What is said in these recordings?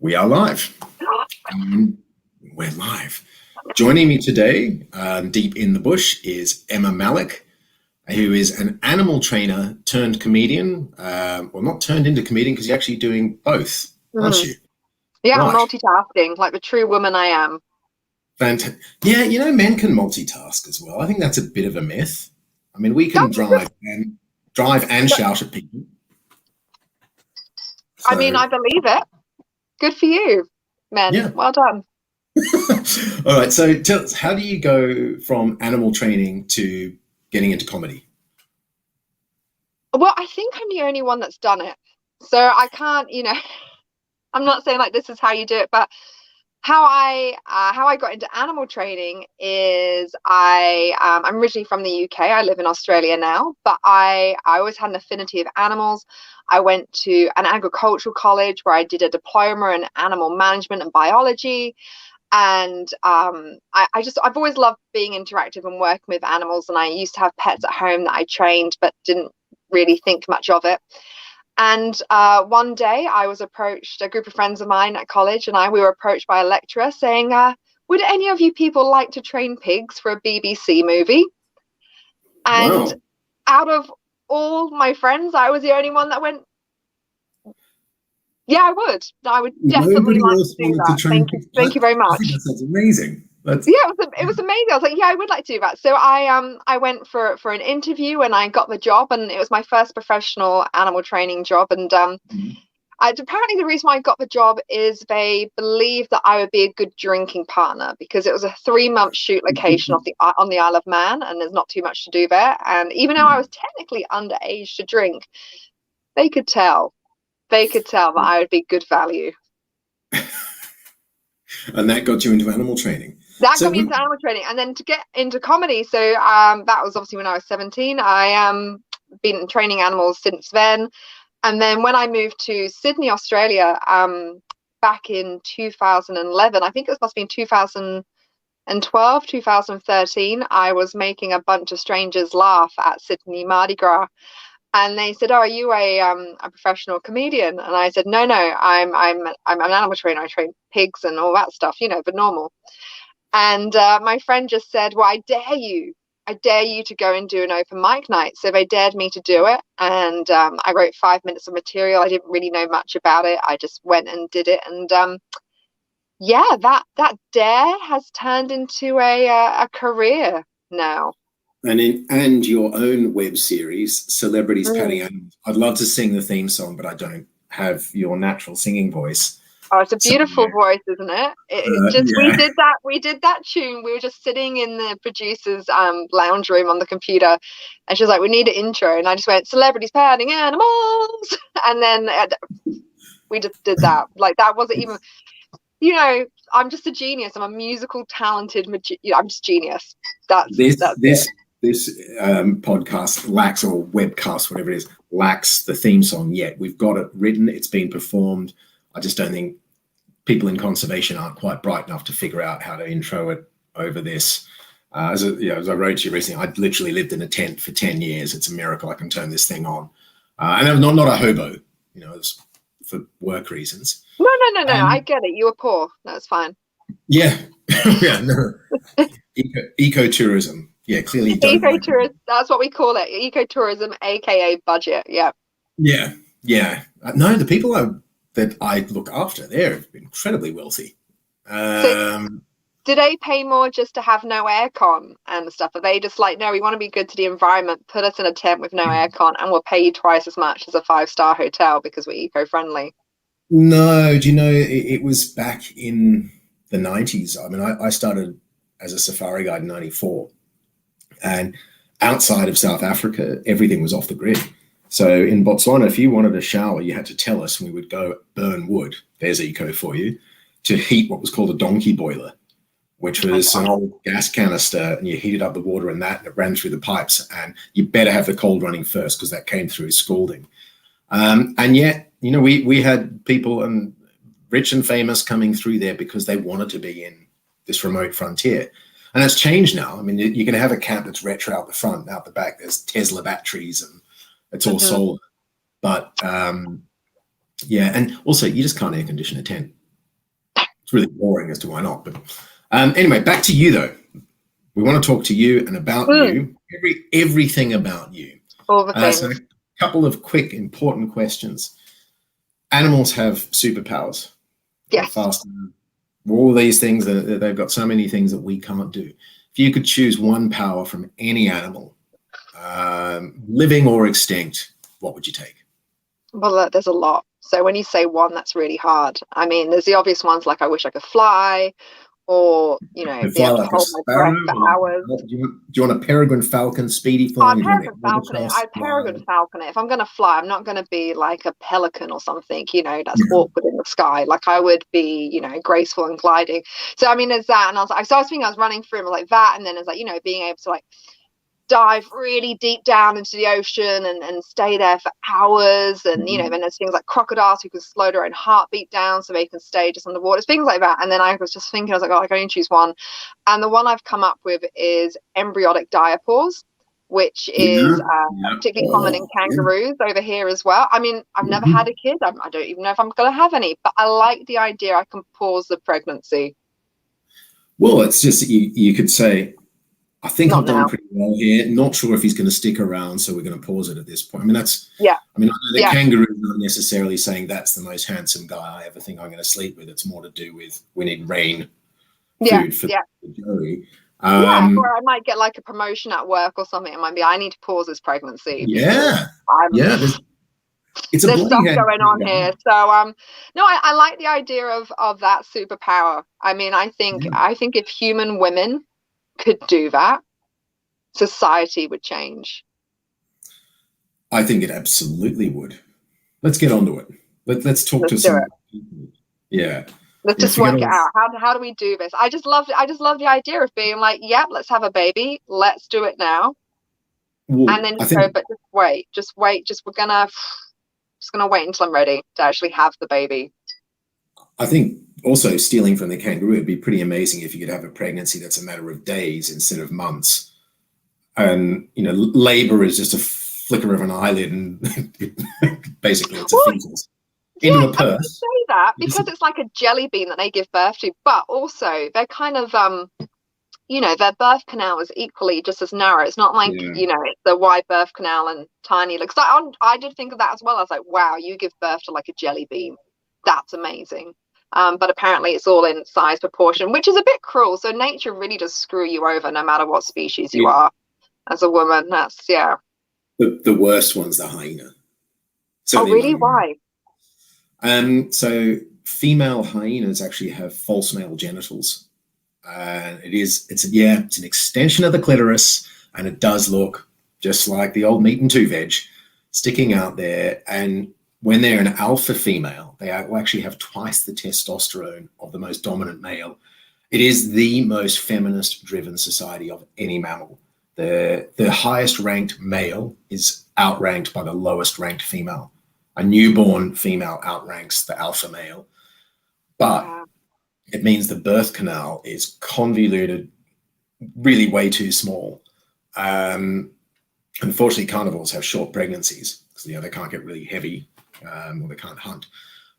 We are live. We're live. Joining me today, deep in the bush, is Emma Malik, who is an animal trainer turned comedian. Well, not turned into comedian because you're actually doing both, aren't you? Yeah, right. I'm multitasking, like the true woman I am. Fantastic. Yeah, you know, men can multitask as well. I think that's a bit of a myth. I mean, we can drive and shout at people. So, I mean, I believe it. Good for you, men. Yeah. Well done. All right. So tell us, how do you go from animal training to getting into comedy? Well, I think I'm the only one that's done it. So I can't, you know, I'm not saying like this is how you do it, but how I got into animal training is I'm originally from the UK. I live in Australia now, but I always had an affinity of animals. I went to an agricultural college where I did a diploma in animal management and biology. And I've always loved being interactive and working with animals. And I used to have pets at home that I trained, but didn't really think much of it. And one day I was approached, a group of friends of mine at college we were approached by a lecturer saying, would any of you people like to train pigs for a BBC movie? And out of all my friends, I was the only one that went, yeah, I would definitely like to do that. Thank you very much. I think that sounds amazing. Yeah, it was amazing. I was like, yeah, I would like to do that. So I went for an interview and I got the job, and it was my first professional animal training job. And apparently the reason why I got the job is they believed that I would be a good drinking partner because it was a 3-month shoot location on the Isle of Man, and there's not too much to do there. And even though I was technically underage to drink, they could tell that I would be good value. And that got you into animal training. That got me into animal training, and then to get into comedy. So that was obviously when I was 17. I been training animals since then, and then when I moved to Sydney, Australia, back in 2011, I think it must have been 2012, 2013. I was making a bunch of strangers laugh at Sydney Mardi Gras. And they said, "Oh, are you a professional comedian?" And I said, "No, I'm an animal trainer. I train pigs and all that stuff, you know, but normal." And my friend just said, "Well, I dare you to go and do an open mic night." So they dared me to do it, and I wrote 5 minutes of material. I didn't really know much about it. I just went and did it, and yeah, that dare has turned into a career now. And your own web series, Celebrities Patting Animals. I'd love to sing the theme song, but I don't have your natural singing voice. Oh, it's a beautiful voice, isn't it? We did that tune. We were just sitting in the producer's lounge room on the computer, and she was like, "We need an intro," and I just went, "Celebrities patting animals," and then we just did that. Like that wasn't even, you know, I'm just a genius. I'm a musical talented. I'm just genius. This podcast lacks, or webcast, whatever it is, lacks the theme song yet. We've got it written. It's been performed. I just don't think people in conservation aren't quite bright enough to figure out how to intro it over this. As I wrote to you recently, I literally lived in a tent for 10 years. It's a miracle I can turn this thing on. And I'm not a hobo, you know, it's for work reasons. No. I get it. You were poor. That's fine. Yeah. Yeah. No. Ecotourism. Yeah, clearly you don't. Ecotourism. That's what we call it. Ecotourism, aka budget. Yeah. Yeah. Yeah. No, the people that I look after, they're incredibly wealthy. So, do they pay more just to have no aircon and stuff? Are they just like, no, we want to be good to the environment, put us in a tent with no aircon, and we'll pay you twice as much as a 5-star hotel because we're eco-friendly? No, do you know, it was back in the 90s. I mean, I started as a safari guide in 94, and outside of South Africa, everything was off the grid. So in Botswana, if you wanted a shower, you had to tell us, and we would go burn wood. There's eco for you, to heat what was called a donkey boiler, which was an old gas canister, and you heated up the water in that, and it ran through the pipes, and you better have the cold running first because that came through scalding. And yet, you know, we had people and rich and famous coming through there because they wanted to be in this remote frontier. And that's changed now. I mean, you can have a camp that's retro out the front, out the back, there's Tesla batteries and it's all solar. But yeah, and also you just can't air condition a tent. It's really boring as to why not. But anyway, back to you though. We want to talk to you and about you, everything about you. All the things. So a couple of quick, important questions. Animals have superpowers. Yes. Faster. All these things, they've got so many things that we can't do. If you could choose one power from any animal, living or extinct, what would you take? Well, there's a lot. So when you say one, that's really hard. I mean, there's the obvious ones like I wish I could fly, or be able to hold my breath for hours. Do you want a peregrine falcon, speedy flying? I'd peregrine falcon it. If I'm going to fly, I'm not going to be like a pelican or something, that's awkward in the sky. Like I would be, graceful and gliding. So I mean, there's that, and I was thinking I was running through them like that, and then it's like being able to like dive really deep down into the ocean and stay there for hours, and then there's things like crocodiles who can slow their own heartbeat down so they can stay just underwater, things like that. And then I was just thinking, I was like, I can only choose one, and the one I've come up with is embryonic diapause, which is particularly common in kangaroos over here as well. I mean, I've never had a kid. I don't even know if I'm going to have any, but I like the idea I can pause the pregnancy. Well, it's just you could say, I think I've done pretty well here. Not sure if he's going to stick around, so we're going to pause it at this point. I mean, that's I know the kangaroo is not necessarily saying that's the most handsome guy I ever think I'm going to sleep with. It's more to do with we need rain, food for the jury. Or I might get like a promotion at work or something. It might be I need to pause this pregnancy. There's stuff going on here. So no, I like the idea of that superpower. I mean, I think if human women could do that, society would change. I think it absolutely would. Let's get onto it. Let's talk to some people. Let's just work it out. How do we do this? I just love the idea of being like, let's have a baby, let's do it now. And then but we're gonna wait until I'm ready to actually have the baby. I think also stealing from the kangaroo, it'd be pretty amazing if you could have a pregnancy that's a matter of days instead of months. And, labor is just a flicker of an eyelid and basically it's a fetus into a purse. I say that because it's like a jelly bean that they give birth to, but also they're kind of, their birth canal is equally just as narrow. It's not like, it's the wide birth canal and tiny. Like, I did think of that as well. I was like, wow, you give birth to like a jelly bean. That's amazing. But apparently it's all in size proportion, which is a bit cruel. So nature really does screw you over no matter what species you are as a woman. That's, The worst one's the hyena. Oh, really? Why? So female hyenas actually have false male genitals. It's an extension of the clitoris, and it does look just like the old meat and two veg sticking out there. And when they're an alpha female, they will actually have twice the testosterone of the most dominant male. It is the most feminist-driven society of any mammal. The highest ranked male is outranked by the lowest ranked female. A newborn female outranks the alpha male. But it means the birth canal is convoluted, really way too small. Unfortunately, carnivores have short pregnancies because they can't get really heavy. Or they can't hunt,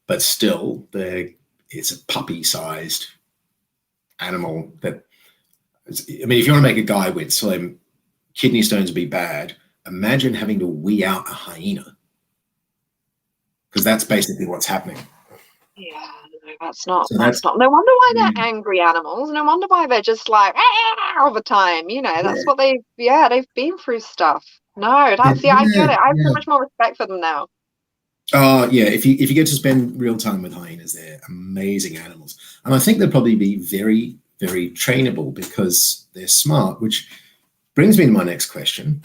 but still it's a puppy-sized animal that, I mean, if you want to make a guy with slim, kidney stones would be bad. Imagine having to wee out a hyena, because that's basically what's happening. Yeah, no, that's not. No wonder why they're angry animals. No wonder why they're just like all the time. That's what they've been through stuff. No, that's I get it. I have so much more respect for them now. Oh, if you get to spend real time with hyenas, they're amazing animals. And I think they'll probably be very, very trainable because they're smart, which brings me to my next question.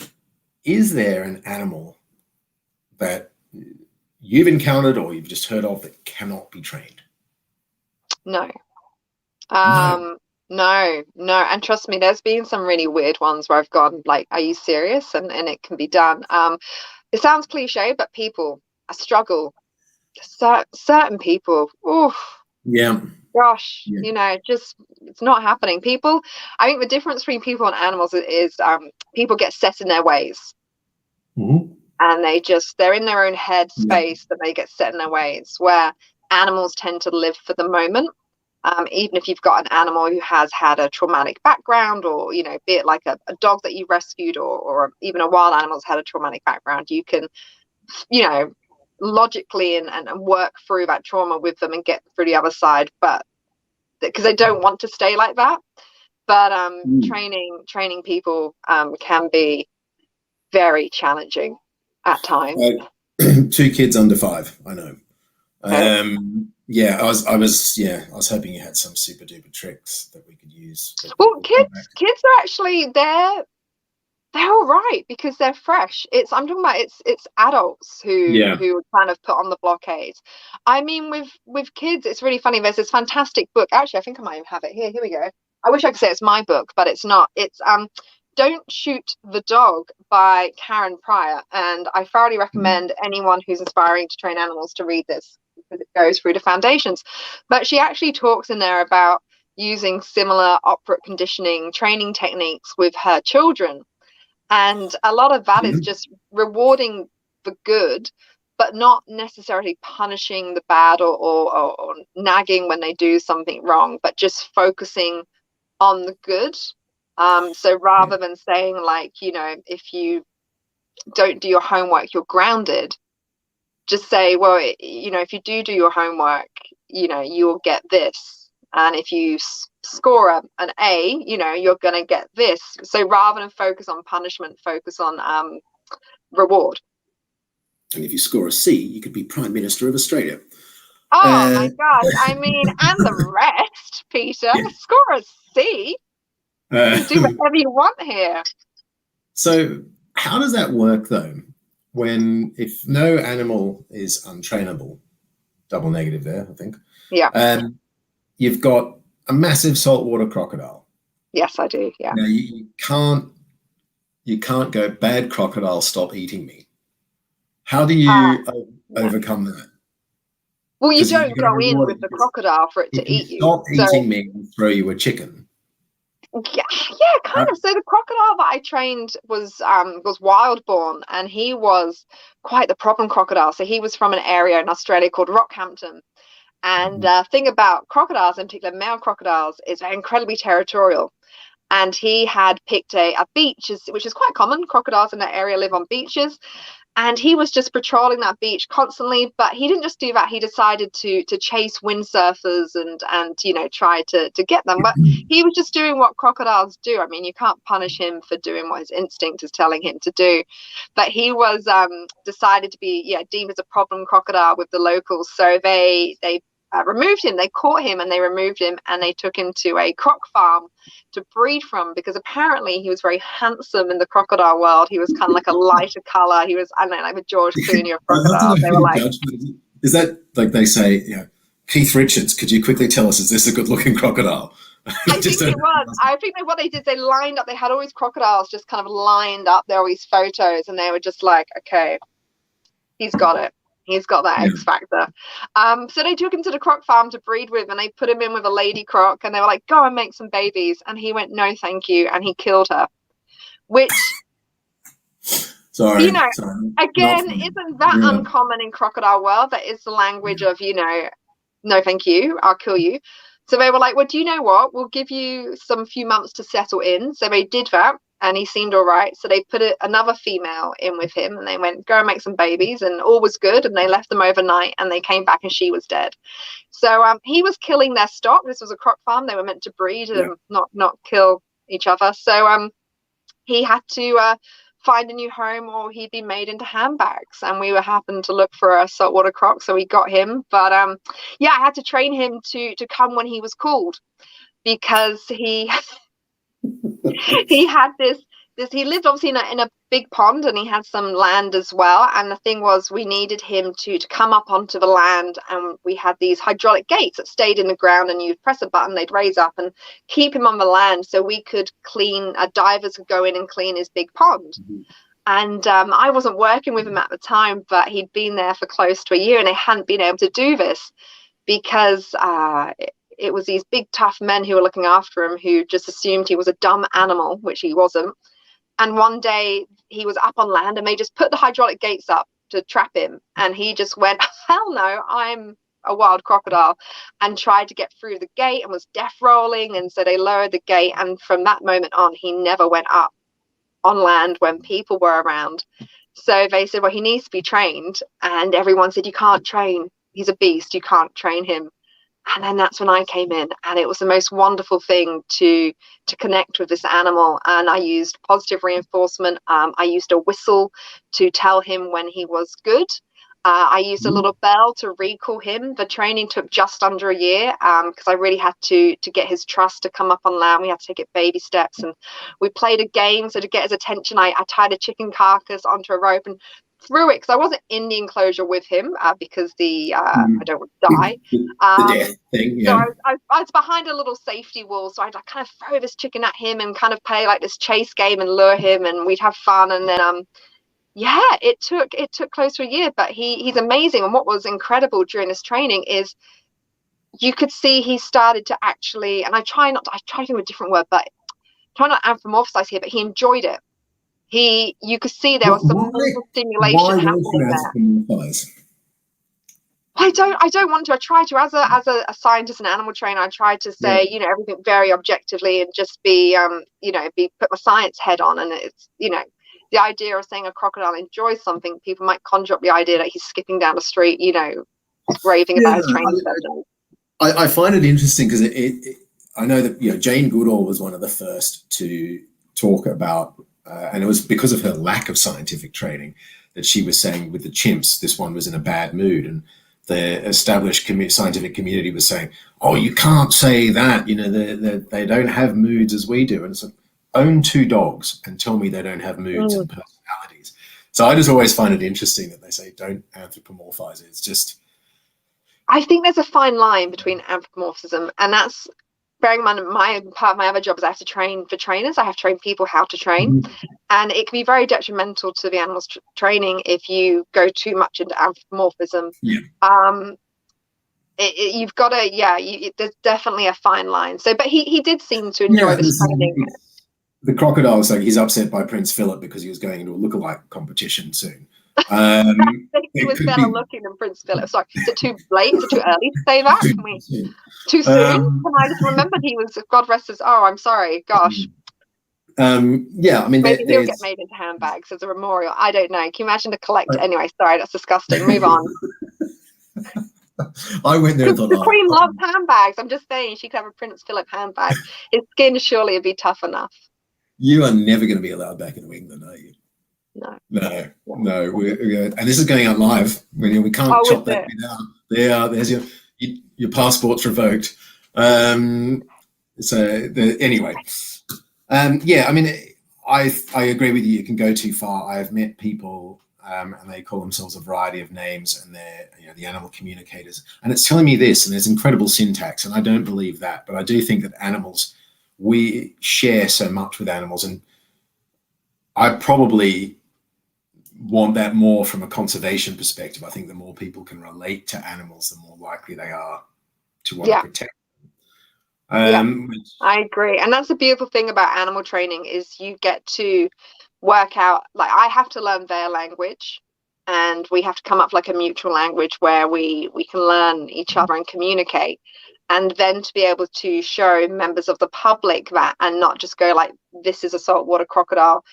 Is there an animal that you've encountered or you've just heard of that cannot be trained? No. No. And trust me, there's been some really weird ones where I've gone like, are you serious? And it can be done. It sounds cliche, but people, I struggle. Certain people, gosh, just it's not happening. People, I think the difference between people and animals is people get set in their ways, and they're in their own head space, and they get set in their ways. Where animals tend to live for the moment, even if you've got an animal who has had a traumatic background, or, you know, be it like a dog that you rescued, or even a wild animal's had a traumatic background, you can, you know, logically and work through that trauma with them and get through the other side, but because they don't want to stay like that. But training people can be very challenging at times. 2 kids under 5, I know. Okay. Yeah, I was hoping you had some super duper tricks that we could use. Well, kids are actually they're all right because they're fresh. I'm talking about it's adults who kind of put on the blockades. I mean, with kids, it's really funny. There's this fantastic book. Actually, I think I might even have it here. Here we go. I wish I could say it's my book, but it's not. It's Don't Shoot the Dog by Karen Pryor, and I thoroughly recommend anyone who's aspiring to train animals to read this, because it goes through the foundations. But she actually talks in there about using similar operant conditioning training techniques with her children. And a lot of that is just rewarding the good, but not necessarily punishing the bad, or nagging when they do something wrong, but just focusing on the good. So rather than saying, like, you know, if you don't do your homework, you're grounded, just say, well, you know, if you do your homework, you know, you'll get this. And if you score an A, you know, you're going to get this. So rather than focus on punishment, focus on reward. And if you score a C, you could be Prime Minister of Australia. Oh my gosh. I mean, and the rest, Peter, score a C. You do whatever you want here. So how does that work, though, if no animal is untrainable? Double negative there, I think. Yeah. You've got a massive saltwater crocodile. Yes, I do. Yeah. Now you can't go, bad crocodile, stop eating me. How do you overcome that? Well, you don't go in with the crocodile for it to eat you. Stop eating me and throw you a chicken. Yeah, kind of. So the crocodile that I trained was wild born, and he was quite the problem crocodile. So he was from an area in Australia called Rockhampton. And the thing about crocodiles, in particular male crocodiles, is they're incredibly territorial. And he had picked a beach, which is quite common. Crocodiles in that area live on beaches. And he was just patrolling that beach constantly. But he didn't just do that. He decided to chase windsurfers and you know, try to get them. But he was just doing what crocodiles do. I mean, you can't punish him for doing what his instinct is telling him to do. But he was decided to be deemed as a problem crocodile with the locals. So they removed him. They caught him and they removed him, and they took him to a croc farm to breed from, because apparently he was very handsome in the crocodile world. He was kind of like a lighter color. He was, I don't know, like the George Clooney of crocodiles. They were like, is that like they say, you know, Keith Richards, could you quickly tell us, is this a good looking crocodile? I think it was. I think what they did, they lined up, they had all these crocodiles just kind of lined up. There were these photos, and they were just like, okay, he's got it. He's got that X factor. So they took him to the croc farm to breed with, and they put him in with a lady croc, and they were like, go and make some babies. And he went, no, thank you. And he killed her, which, you know, again, isn't that uncommon in crocodile world? That is the language of, you know, no, thank you. I'll kill you. So they were like, well, do you know what? We'll give you some few months to settle in. So they did that. And he seemed all right. So they put another female in with him, and they went, go and make some babies, and all was good. And they left them overnight, and they came back and she was dead. So he was killing their stock. This was a croc farm. They were meant to breed and not kill each other. So he had to find a new home, or he'd be made into handbags. And we happened to look for a saltwater croc, so we got him. But I had to train him to come when he was called, because he had this he lived obviously in a big pond, and he had some land as well. And the thing was, we needed him to come up onto the land, and we had these hydraulic gates that stayed in the ground, and you'd press a button, they'd raise up and keep him on the land, so we could divers could go in and clean his big pond. And I wasn't working with him at the time, but he'd been there for close to a year, and they hadn't been able to do this because it was these big tough men who were looking after him, who just assumed he was a dumb animal, which he wasn't. And one day he was up on land, and they just put the hydraulic gates up to trap him, and he just went, hell no, I'm a wild crocodile, and tried to get through the gate and was death rolling. And so they lowered the gate. And from that moment on, he never went up on land when people were around. So they said, well, he needs to be trained. And everyone said, you can't train. He's a beast. You can't train him. And then that's when I came in, and it was the most wonderful thing to connect with this animal. And I used positive reinforcement. I used a whistle to tell him when he was good. I used a little bell to recall him. The training took just under a year because I really had to get his trust to come up on land. We had to take it baby steps, and we played a game. So to get his attention, I tied a chicken carcass onto a rope and threw it, because I wasn't in the enclosure with him because I don't want to die. The death thing, yeah. So I was behind a little safety wall, so I'd kind of throw this chicken at him and kind of play like this chase game and lure him, and we'd have fun. And then it took close to a year, but he's amazing. And what was incredible during this training is you could see he started to actually, and I try to do a different word, but try not to anthropomorphize here, but he enjoyed it. You could see there was some mental stimulation happening there. I don't want to. I try to, as a scientist and animal trainer, I try to say, everything very objectively and just put my science head on. And it's, the idea of saying a crocodile enjoys something, people might conjure up the idea that he's skipping down the street, raving about his training session. I find it interesting because I know that, Jane Goodall was one of the first to talk about, and it was because of her lack of scientific training that she was saying with the chimps, this one was in a bad mood. And the established scientific community was saying, oh, you can't say that, they don't have moods as we do. And it's like, own 2 dogs and tell me they don't have moods and personalities. So I just always find it interesting that they say don't anthropomorphize it. It's just, I think there's a fine line between anthropomorphism, and that's bearing in mind part of my other job is I have to train for trainers. I have to train people how to train, and it can be very detrimental to the animal's training if you go too much into anthropomorphism. You've got to, there's definitely a fine line. So, but he did seem to enjoy this training. The crocodile was like, he's upset by Prince Philip because he was going into a lookalike competition soon. He was better looking than Prince Philip. Sorry, is it too late? Is it too early to say that? Too soon? Can I just remember he was, God rest his, I'm sorry, gosh. Maybe he'll get made into handbags as a memorial. I don't know. Can you imagine to collect? Anyway, sorry, that's disgusting. Move on. I went there and thought, the Queen loves handbags. I'm just saying she could have a Prince Philip handbag. His skin surely would be tough enough. You are never going to be allowed back in New England, are you? No. And this is going out live. We can't chop that bit out. There's your passport's revoked. Anyway, I agree with you. You can go too far. I've met people, and they call themselves a variety of names, and they're the animal communicators. And it's telling me this, and there's incredible syntax, and I don't believe that, but I do think that animals, we share so much with animals, and I probably want that more from a conservation perspective. I think the more people can relate to animals, the more likely they are to want to protect them. I agree. And that's the beautiful thing about animal training is you get to work out, like I have to learn their language, and we have to come up like a mutual language where we can learn each other and communicate. And then to be able to show members of the public that, and not just go like, this is a saltwater crocodile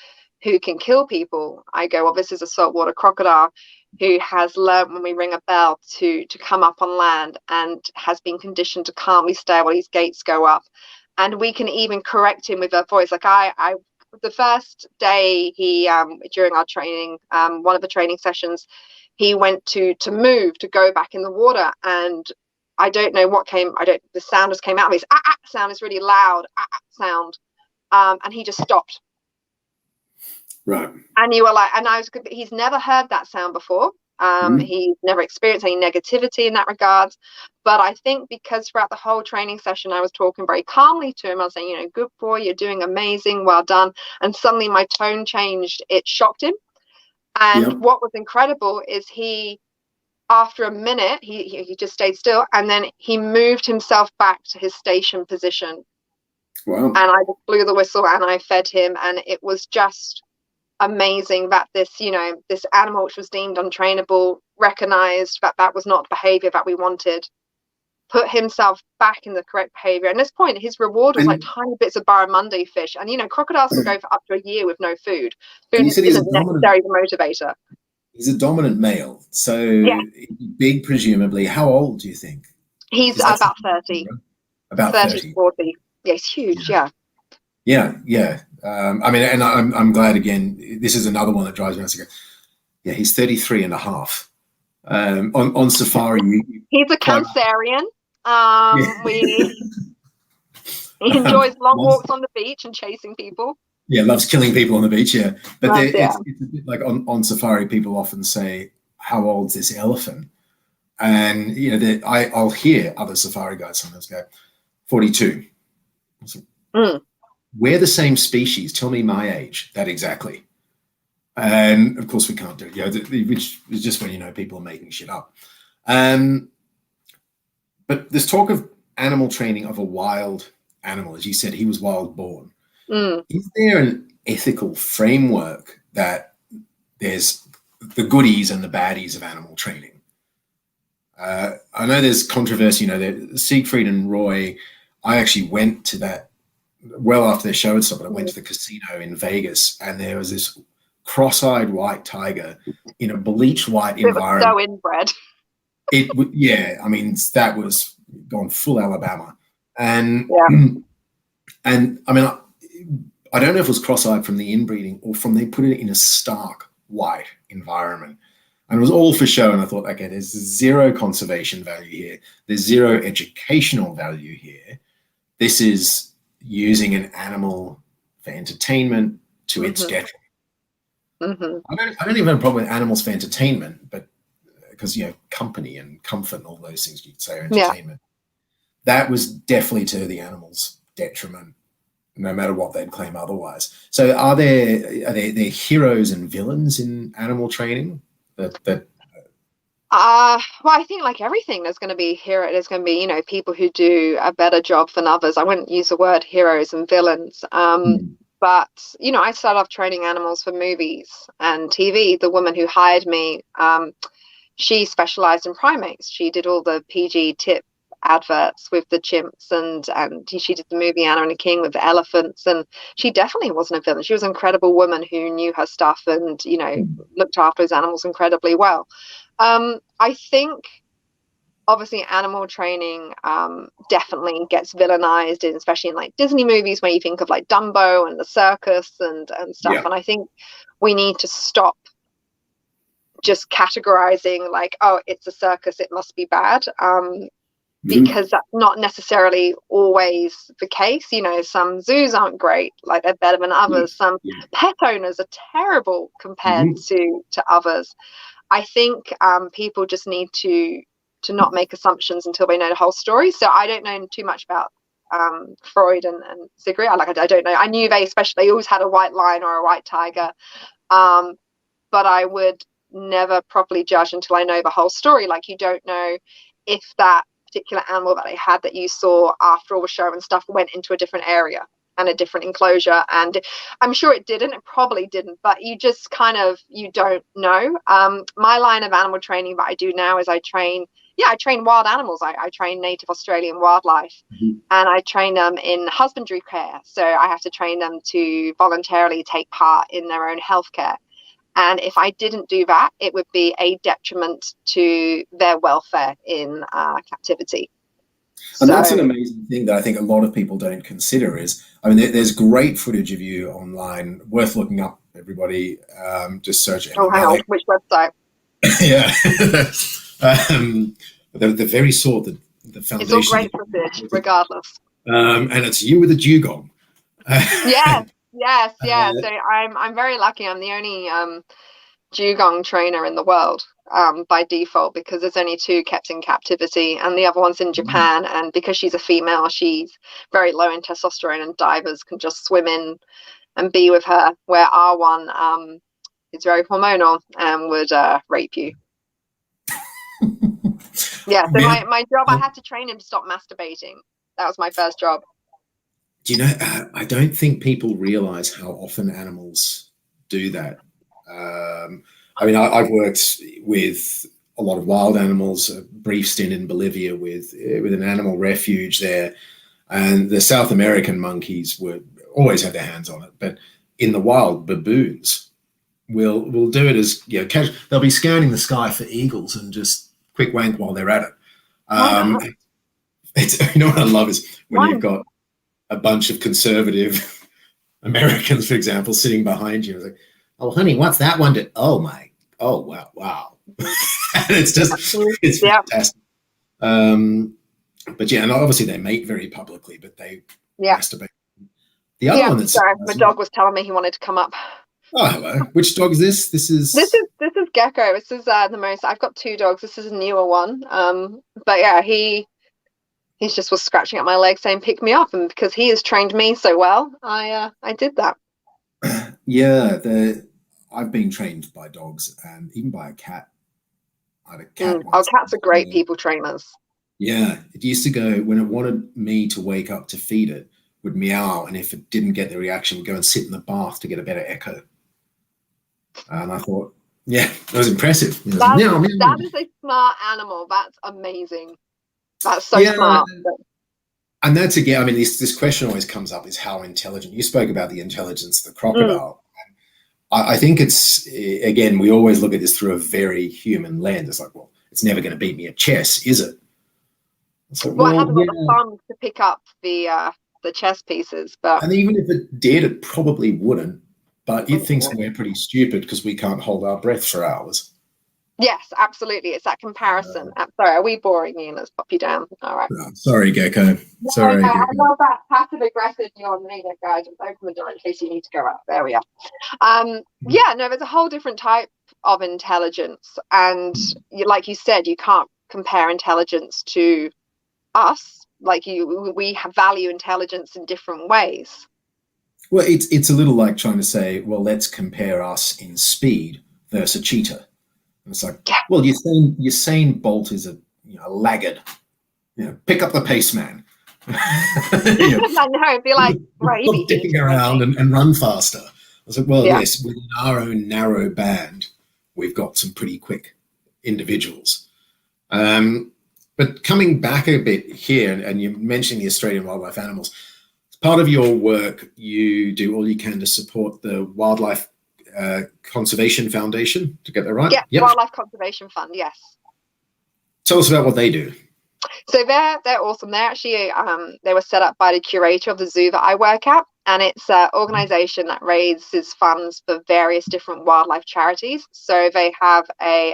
who can kill people. I go, well, this is a saltwater crocodile who has learned when we ring a bell to come up on land and has been conditioned to calmly stay while his gates go up. And we can even correct him with a voice. Like the first day he, during our training, one of the training sessions, he went to move, to go back in the water. And I don't know what came, the sound just came out of his sound, is really loud, sound. And he just stopped. Right. And you were like, he's never heard that sound before. He's never experienced any negativity in that regard. But I think because throughout the whole training session, I was talking very calmly to him. I was saying, good boy, you're doing amazing, well done. And suddenly my tone changed. It shocked him. And what was incredible is after a minute, he just stayed still. And then he moved himself back to his station position. Wow. And I just blew the whistle and I fed him. And it was just amazing that this animal, which was deemed untrainable, recognized that that was not the behavior that we wanted, put himself back in the correct behavior. And at this point, his reward was like tiny bits of barramundi fish. And, you know, crocodiles can go for up to a year with no food. Food isn't necessarily the motivator. He's a dominant male. So yeah. Big, presumably. How old do you think? He's about 30. About 30. 40. Yeah, he's huge, yeah. Yeah. I mean, and I'm glad, again, this is another one that drives me nuts. Yeah, he's 33 and a half. On safari. He's a Cancerian. He enjoys long walks on the beach and chasing people. Yeah, loves killing people on the beach, yeah. But it's a bit like on safari, people often say, how old's this elephant? And, you know, I'll hear other safari guides sometimes go, 42. We're the same species. Tell me my age. That exactly. And, of course, we can't do it, you know, which is just when, you know, people are making shit up. But there's talk of animal training of a wild animal. As you said, he was wild born. Is there an ethical framework that there's the goodies and the baddies of animal training? I know there's controversy, you know, Siegfried and Roy, I actually went to that well after their show had stopped. I went to the casino in Vegas, and there was this cross-eyed white tiger in a bleach white environment. It was so inbred. I mean, that was gone full Alabama. And and I mean, I don't know if it was cross-eyed from the inbreeding or from they put it in a stark white environment. And it was all for show. And I thought, okay, there's zero conservation value here. There's zero educational value here. This is using an animal for entertainment to its detriment. I don't even have a problem with animals for entertainment, but because, you know, company and comfort and all those things you could say are entertainment. That was definitely to the animal's detriment, no matter what they'd claim otherwise. So are there heroes and villains in animal training that well, I think like everything, there's going to be there's going to be, you know, people who do a better job than others. I wouldn't use the word heroes and villains. But, you know, I started off training animals for movies and TV. The woman who hired me, she specialized in primates. She did all the PG tip adverts with the chimps, and she did the movie Anna and the King with the elephants, and she definitely wasn't a villain. She was an incredible woman who knew her stuff and, you know, looked after those animals incredibly well. I think obviously animal training definitely gets villainized, especially in like Disney movies where you think of like Dumbo and the circus and stuff. And I think we need to stop just categorizing like, oh, it's a circus, it must be bad. Because that's not necessarily always the case. You know, some zoos aren't great, like they're better than others. Some pet owners are terrible compared to others. I think people just need to not make assumptions until they know the whole story. So I don't know too much about Freud and Siegfried. I don't know. I knew they especially always had a white lion or a white tiger, but I would never properly judge until I know the whole story. Like, you don't know if that particular animal that they had that you saw after all the show and stuff went into a different area and a different enclosure, and I'm sure it probably didn't, but you just kind of, you don't know. My line of animal training that I do now is I train wild animals. I train native Australian wildlife, and I train them in husbandry care, so I have to train them to voluntarily take part in their own healthcare. And if I didn't do that, it would be a detriment to their welfare in captivity. And that's an amazing thing that I think a lot of people don't consider is, I mean, there's great footage of you online, worth looking up, everybody. Just search it. Oh, hang on, which website? Yeah. The very sort, the foundation. It's all great footage, regardless. And it's you with a dugong. Yes. So I'm very lucky. I'm the only dugong trainer in the world by default, because there's only 2 kept in captivity, and the other one's in Japan. And because she's a female, she's very low in testosterone, and divers can just swim in and be with her. Where our one is very hormonal and would rape you. Yeah. So my job, I had to train him to stop masturbating. That was my first job. Do you know, I don't think people realize how often animals do that. I mean, I've worked with a lot of wild animals, a brief stint in Bolivia with an animal refuge there. And the South American monkeys would always have their hands on it. But in the wild, baboons will do it as, you know, casual. They'll be scanning the sky for eagles and just quick wank while they're at it. It's, you know what I love is when you've got a bunch of conservative Americans, for example, sitting behind you. It's like, oh, honey, what's that one? Oh, wow. And it's just, it's fantastic. But yeah, and obviously they mate very publicly, but they masturbate. The other one that's sorry, my dog was telling me he wanted to come up. Oh, hello. Which dog is this? This is Gecko. This is the most. I've got 2 dogs. This is a newer one. But yeah, he just was scratching at my leg saying pick me up, and because he has trained me so well, I did that. Yeah, I've been trained by dogs and even by a cat. I had a cat once. Oh, cats are great people trainers. Yeah, it used to go when it wanted me to wake up to feed it, would meow, and if it didn't get the reaction, would go and sit in the bath to get a better echo. And I thought, yeah, that was impressive. That is a smart animal. That's amazing. That's so smart. And that's, again, I mean, this question always comes up, is how intelligent. You spoke about the intelligence of the crocodile. I think it's, again, we always look at this through a very human lens. It's like, well, it's never going to beat me at chess, is it? Like, well, it hasn't got the fun to pick up the chess pieces. But and even if it did, it probably wouldn't. But it thinks we're pretty stupid because we can't hold our breath for hours. Yes, absolutely. It's that comparison. Sorry, are we boring you? Let's pop you down. All right. Sorry, Gecko. Sorry. I love that passive aggressive you're me, guys. Just open the door in case you need to go out. There we are. Yeah, no, there's a whole different type of intelligence. And like you said, you can't compare intelligence to us. Like we value intelligence in different ways. Well, it's a little like trying to say, well, let's compare us in speed versus a cheetah. And it's like, well, Usain Bolt is a laggard. Pick up the pace, man. I know, it'd be like, right, dicking around and run faster. I was like, well, yes, within our own narrow band, we've got some pretty quick individuals. But coming back a bit here, and you mentioned the Australian wildlife animals, as part of your work, you do all you can to support the Wildlife Conservation Foundation, to get that right? Yeah, yep. Wildlife Conservation Fund, yes. Tell us about what they do. So they're awesome. They're actually they were set up by the curator of the zoo that I work at, and it's an organization that raises funds for various different wildlife charities. So they have a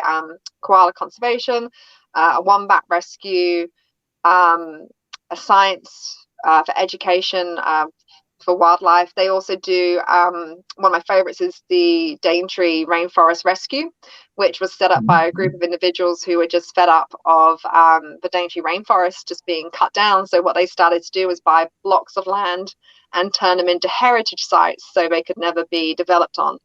koala conservation, a wombat rescue, a science for education for wildlife. They also do one of my favorites is the Daintree Rainforest Rescue, which was set up by a group of individuals who were just fed up of the Daintree Rainforest just being cut down. So what they started to do was buy blocks of land and turn them into heritage sites so they could never be developed on.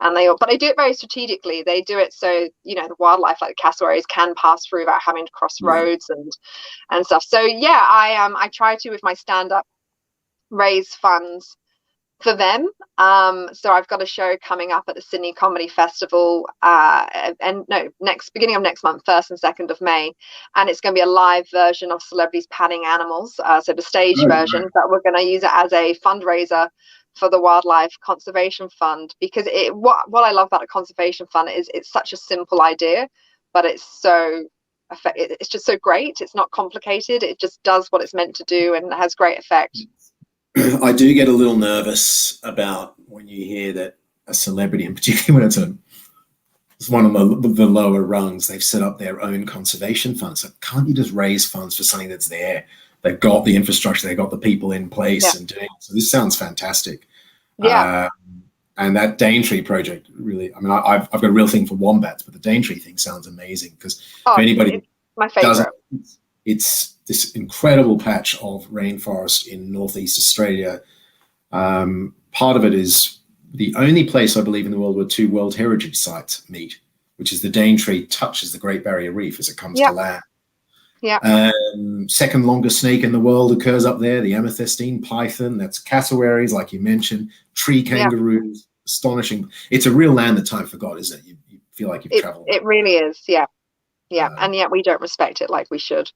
And but they do it very strategically. They do it so the wildlife, like the cassowaries, can pass through without having to cross roads and stuff. So yeah, I try to, with my stand-up, raise funds for them. So I've got a show coming up at the Sydney Comedy Festival, beginning of next month, 1st and 2nd of May, and it's going to be a live version of Celebrities Patting Animals, so the stage version, but we're going to use it as a fundraiser for the Wildlife Conservation Fund, because what I love about the Conservation Fund is it's such a simple idea, but it's just so great. It's not complicated. It just does what it's meant to do and has great effect. I do get a little nervous about when you hear that a celebrity, and particularly when it's one of the lower rungs, they've set up their own conservation fund. So can't you just raise funds for something that's there? They've got the infrastructure, they've got the people in place and doing it. So this sounds fantastic. Yeah. And that Daintree project really, I mean, I've got a real thing for wombats, but the Daintree thing sounds amazing because if anybody my favorite. It's this incredible patch of rainforest in northeast Australia. Part of it is the only place, I believe, in the world where 2 World Heritage Sites meet, which is the Daintree touches the Great Barrier Reef as it comes to land. Yeah. Second longest snake in the world occurs up there, the amethystine python. That's cassowaries, like you mentioned, tree kangaroos. Astonishing. It's a real land that time forgot, isn't it? You feel like you've traveled. It really is, yeah. Yeah, and yet we don't respect it like we should.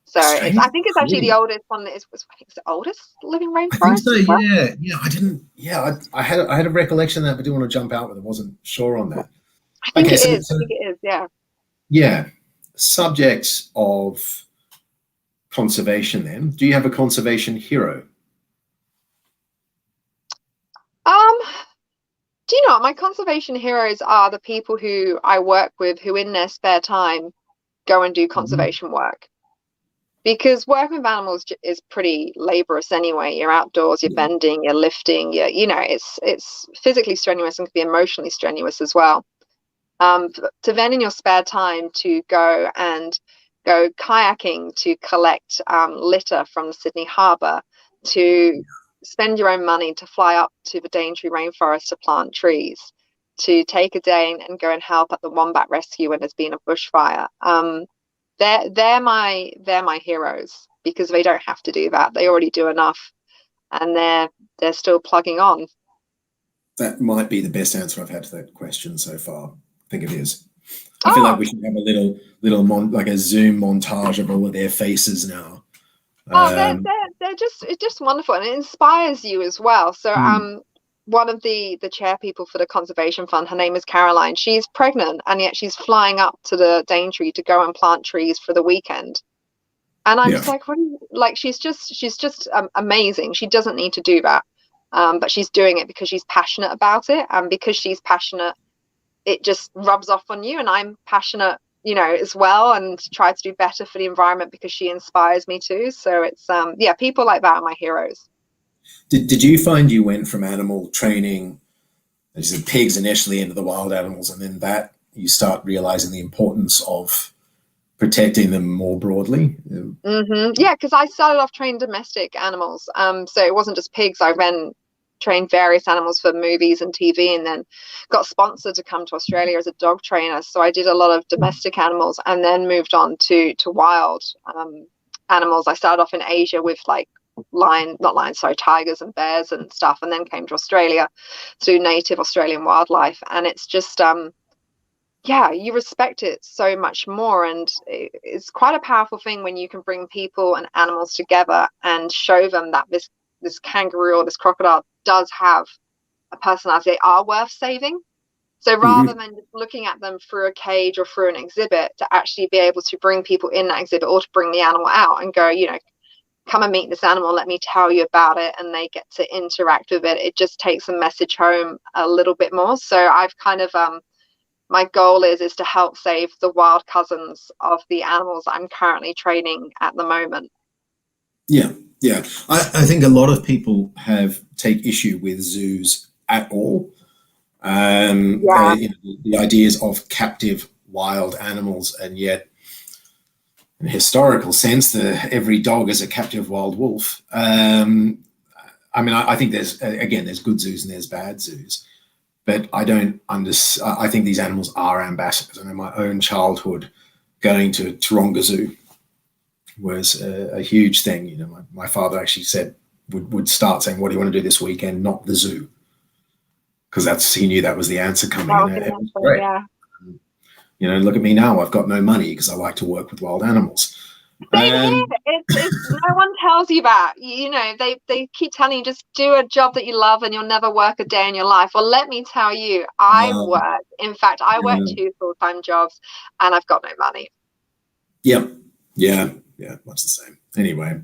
So Strange. I think it's actually the oldest one that is the oldest living I think rainforest so. as well. Yeah. I didn't. Yeah, I had a recollection of that, but didn't want to jump out with it. Wasn't sure on that. I think Okay, it so, is. so I think it is. Yeah. yeah, subject of conservation. Then, do you have a conservation hero? Um, do you know, my conservation heroes are the people who I work with who in their spare time go and do Mhm. conservation work. Because working with animals is pretty laborious anyway. You're outdoors, you're Yeah. bending, you're lifting, it's physically strenuous and can be emotionally strenuous as well. To then in your spare time to go kayaking to collect litter from the Sydney Harbour, to spend your own money to fly up to the Daintree rainforest to plant trees, to take a day and go and help at the wombat rescue when there's been a bushfire. They're my heroes because they don't have to do that. They already do enough, and they're still plugging on. That might be the best answer I've had to that question so far. I think it is. I feel like Oh, we should have a like a Zoom montage of all of their faces now. oh, they're Um, they're they're just it's just wonderful, and it inspires you as well. So mm, one of the chair people for the conservation fund, her name is Caroline. She's pregnant, and yet she's flying up to the Daintree to go and plant trees for the weekend. And I'm yeah, just like, what? Like, she's just amazing. She doesn't need to do that, but she's doing it because she's passionate about it, and because she's passionate, it just rubs off on you. And I'm passionate, as well, and try to do better for the environment because she inspires me too. So it's yeah, people like that are my heroes. did you find you went from animal training, as you said, pigs initially, into the wild animals, and then that you start realizing the importance of protecting them more broadly? Yeah, because I started off training domestic animals. So it wasn't just pigs. I then trained various animals for movies and TV, and then got sponsored to come to Australia as a dog trainer. So I did a lot of domestic animals, and then moved on to wild animals. I started off in Asia with like not lions, sorry, tigers and bears and stuff, and then came to Australia through native Australian wildlife. And it's just yeah, you respect it so much more. And it's quite a powerful thing when you can bring people and animals together and show them that this kangaroo or this crocodile does have a personality. They are worth saving. So rather Mhm. than just looking at them through a cage or through an exhibit, to actually be able to bring people in that exhibit or to bring the animal out and go, come and meet this animal, let me tell you about it, and they get to interact with it. It just takes a message home a little bit more. So I've kind of my goal is to help save the wild cousins of the animals I'm currently training at the moment. Yeah, yeah. I think a lot of people have take issue with zoos at all. Yeah, The ideas of captive wild animals, and yet, in a historical sense, every dog is a captive wild wolf. I mean, I think there's good zoos and there's bad zoos, but I don't understand. I think these animals are ambassadors. I know my own childhood going to Taronga Zoo was a huge thing. My father actually said would start saying, "What do you want to do this weekend?" Not the zoo, because he knew that was the answer coming, that and was the it was answer. great. Yeah. Look at me now. I've got no money because I like to work with wild animals. Same here. Um, It's no one tells you that. They keep telling you just do a job that you love and you'll never work a day in your life. Well, let me tell you, I've um, worked. In fact, I work yeah, two full-time jobs and I've got no money. yeah, yeah, much the same. Anyway,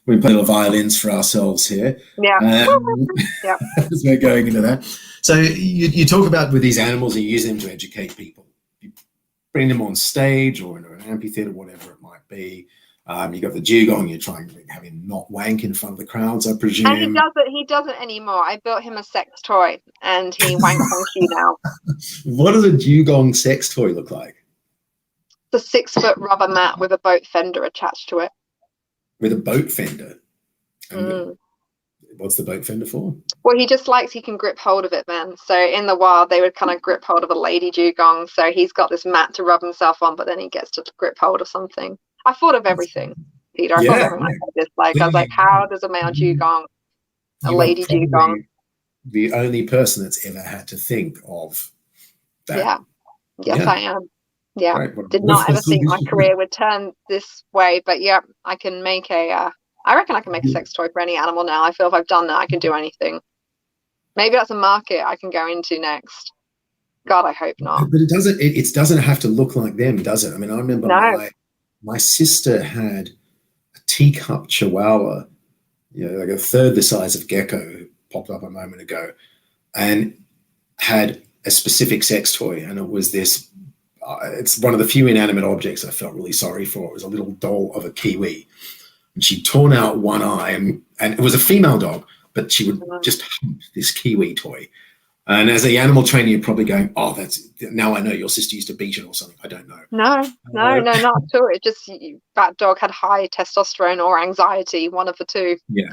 we play little violins for ourselves here. Yeah. Um, Yeah. as we're going into that. So you talk about with these animals, you use them to educate people. You bring them on stage or in an amphitheater, whatever it might be. You got the dugong. You're trying to have him not wank in front of the crowds, I And he presume. doesn't he doesn't anymore. I built him a sex toy and he wanks on cue now. What does a dugong sex toy look like? It's a 6-foot rubber mat with a boat fender attached to it. With a boat fender. And Mm. what's the boat fender for? Well, he just likes he can grip hold of it, man. So in the wild, they would kind of grip hold of a lady dugong. So he's got this mat to rub himself on, but then he gets to grip hold of something. I thought of everything, Peter. I thought of Yeah, everything. yeah. I was like, how does a male You, dugong, a you are lady dugong? probably the only person that's ever had to think of that. Yeah. Yes, Yeah. I am. Yeah, Right. What a did not ever fossil think my dish. career would turn this way, but yeah, I can make I reckon I can make a sex toy for any animal now. I feel if I've done that, I can do anything. Maybe that's a market I can go into next. God, I hope not. But it doesn't have to look like them, does it? I mean, I remember No. my sister had a teacup chihuahua, like a third the size of gecko, who popped up a moment ago, and had a specific sex toy, and it was this. It's one of the few inanimate objects I felt really sorry for. It was a little doll of a kiwi, and she'd torn out one eye, and it was a female dog, but she would just hump this kiwi toy. And as a animal trainer, you're probably going, "Oh, now I know your sister used to beat it or something." I don't know. No, no, no, not at all. It just that dog had high testosterone or anxiety, one of the two. Yeah,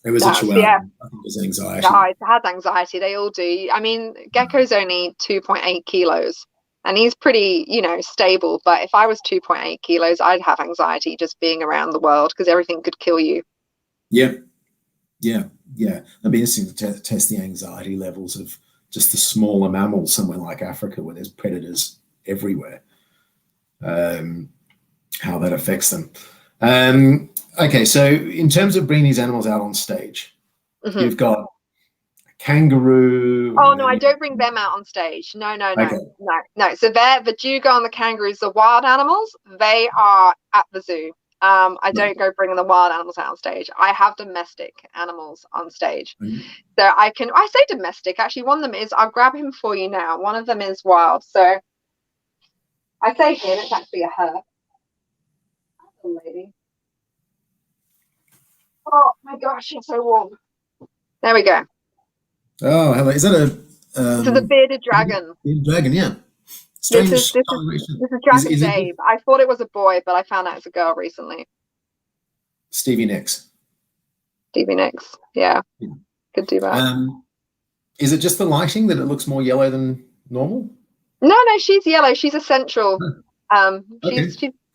it was a That's chihuahua. yeah. I think it was anxiety. Yeah, it has anxiety. They all do. I mean, Gecko's only 2.8 kilos, and he's pretty, stable. But if I was 2.8 kilos, I'd have anxiety just being around the world because everything could kill you. Yeah, yeah, yeah. It'd be interesting to test the anxiety levels of just the smaller mammals somewhere like Africa, where there's predators everywhere. How that affects them. Okay, so in terms of bringing these animals out on stage, you've got a kangaroo. Oh no, I don't bring them out on stage. No, no, no, Okay. no. So the dugong and the kangaroos, the wild animals, they are at the zoo. I don't go bringing the wild animals out on stage. I have domestic animals on stage. So I say domestic, actually one of them is, I'll grab him for you now. One of them is wild. So I say him, it's actually a her. Oh, lady. Oh my gosh, it's so warm. There we go. Oh, hello. Is that a This is a bearded dragon. Bearded dragon, yeah. Strange this is Dragon Dave. I thought it was a boy, but I found out it's a girl recently. Stevie Nicks. Stevie Nicks, yeah. Could do that. Is it just the lighting that it looks more yellow than normal? No, she's yellow. She's essential.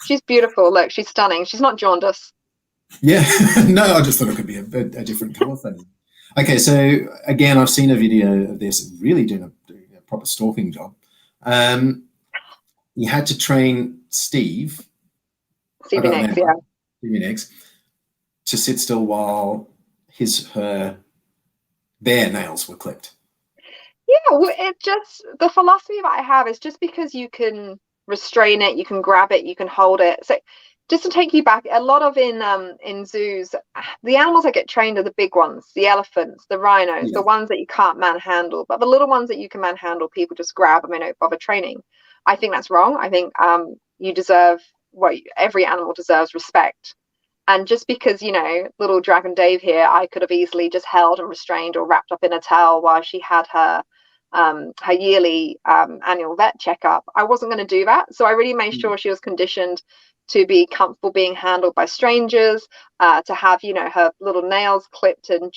She's beautiful. Look, she's stunning. She's not jaundice. Yeah, no, I just thought it could be a different color thing. Okay, so again, I've seen a video of this, really doing a proper stalking job. You had to train Stevie Nicks, yeah. Stevie Nicks to sit still while their nails were clipped. Yeah, it just, the philosophy that I have is just because you can restrain it, you can grab it, you can hold it. So just to take you back, a lot of in zoos, the animals that get trained are the big ones, the elephants, the rhinos, the ones that you can't manhandle. But the little ones that you can manhandle, people just grab them and don't bother training. I think that's wrong. I think you deserve every animal deserves respect. And just because, little Dragon Dave here, I could have easily just held and restrained or wrapped up in a towel while she had her yearly annual vet checkup. I wasn't going to do that. So I really made sure she was conditioned to be comfortable being handled by strangers, to have, her little nails clipped and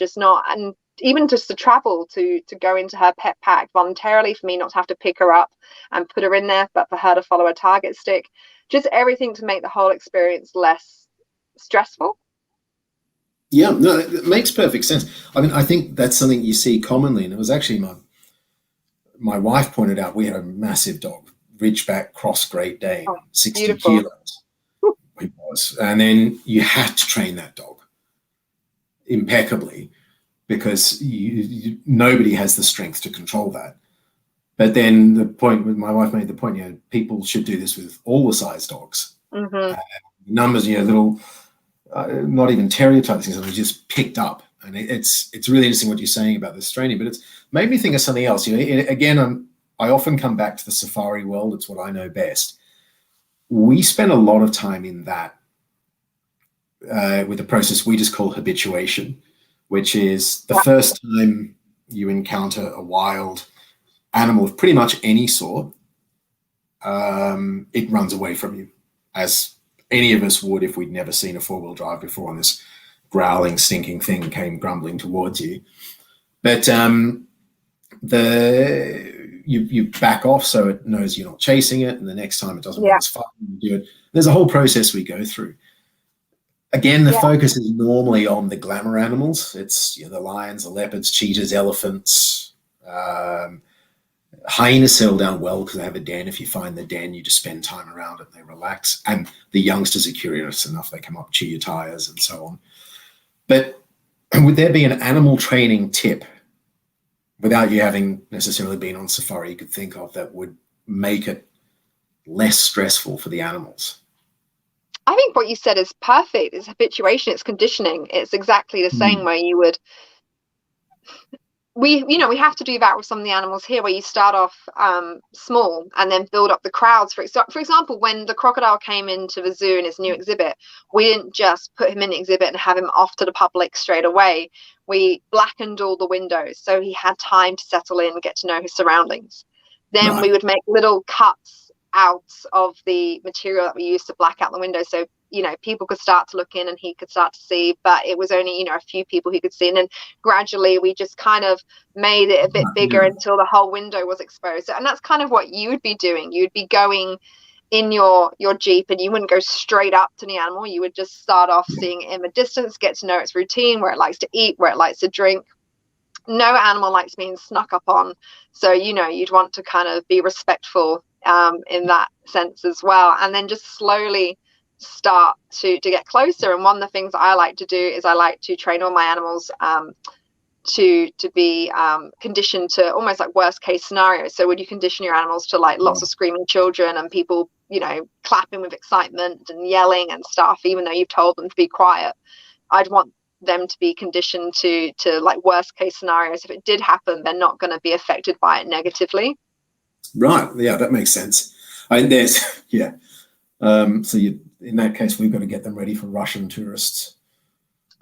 even just to travel to go into her pet pack voluntarily, for me not to have to pick her up and put her in there, but for her to follow a target stick, just everything to make the whole experience less stressful. Yeah, no, it makes perfect sense. I mean, I think that's something you see commonly, and it was actually my wife pointed out, we had a massive dog, Ridgeback Cross Great Dane, 60 beautiful. kilos. He was. And then you had to train that dog impeccably because nobody has the strength to control that. But then my wife made the point, people should do this with all the size dogs. Numbers, little, not even terrier type things, are just picked up. And it's really interesting what you're saying about this training, but it's made me think of something else. Again, I often come back to the safari world. It's what I know best. We spend a lot of time in that with a process we just call habituation, which is the first time you encounter a wild animal of pretty much any sort, it runs away from you, as any of us would if we'd never seen a four-wheel drive before and this growling, stinking thing came grumbling towards you. But you back off so it knows you're not chasing it, and the next time it doesn't want as fun, you do it. There's a whole process we go through. Again, the focus is normally on the glamour animals. It's the lions, the leopards, cheetahs, elephants, Hyenas settle down well because they have a den. If you find the den, you just spend time around it and they relax. And the youngsters are curious enough, they come up, chew your tires and so on. But would there be an animal training tip, without you having necessarily been on safari, you could think of that would make it less stressful for the animals? I think what you said is perfect. It's habituation, it's conditioning. It's exactly the same way you would. We have to do that with some of the animals here, where you start off small and then build up the crowds. For example, when the crocodile came into the zoo in his new exhibit, we didn't just put him in the exhibit and have him off to the public straight away. We blackened all the windows so he had time to settle in and get to know his surroundings. Then we would make little cuts out of the material that we used to black out the window, so people could start to look in and he could start to see, but it was only a few people he could see. And then gradually we just kind of made it a bit bigger until the whole window was exposed. And that's kind of what you would be doing. You'd be going in your Jeep, and you wouldn't go straight up to the animal. You would just start off seeing it in the distance, get to know its routine, where it likes to eat, where it likes to drink. No animal likes being snuck up on, so you'd want to kind of be respectful in that sense as well, and then just slowly start to get closer. And one of the things I like to do is I like to train all my animals to be conditioned to almost like worst case scenarios. So would you condition your animals to like lots of screaming children and people clapping with excitement and yelling and stuff, even though you've told them to be quiet? I'd want them to be conditioned to like worst case scenarios. If it did happen, they're not going to be affected by it negatively. Right. Yeah, that makes sense. There's so in that case, we've got to get them ready for Russian tourists.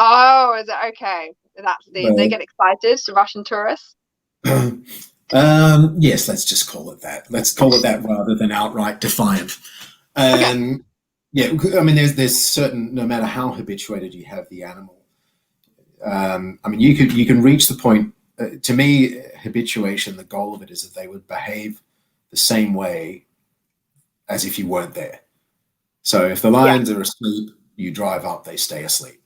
Oh, is it okay? They get excited, Russian tourists. Yes, let's just call it that. Let's call it that rather than outright defiant. Okay. Yeah, I mean, there's certain, no matter how habituated you have the animal, I mean, you can reach the point. To me, habituation, the goal of it is that they would behave the same way as if you weren't there. So if the lions are asleep, you drive up, they stay asleep.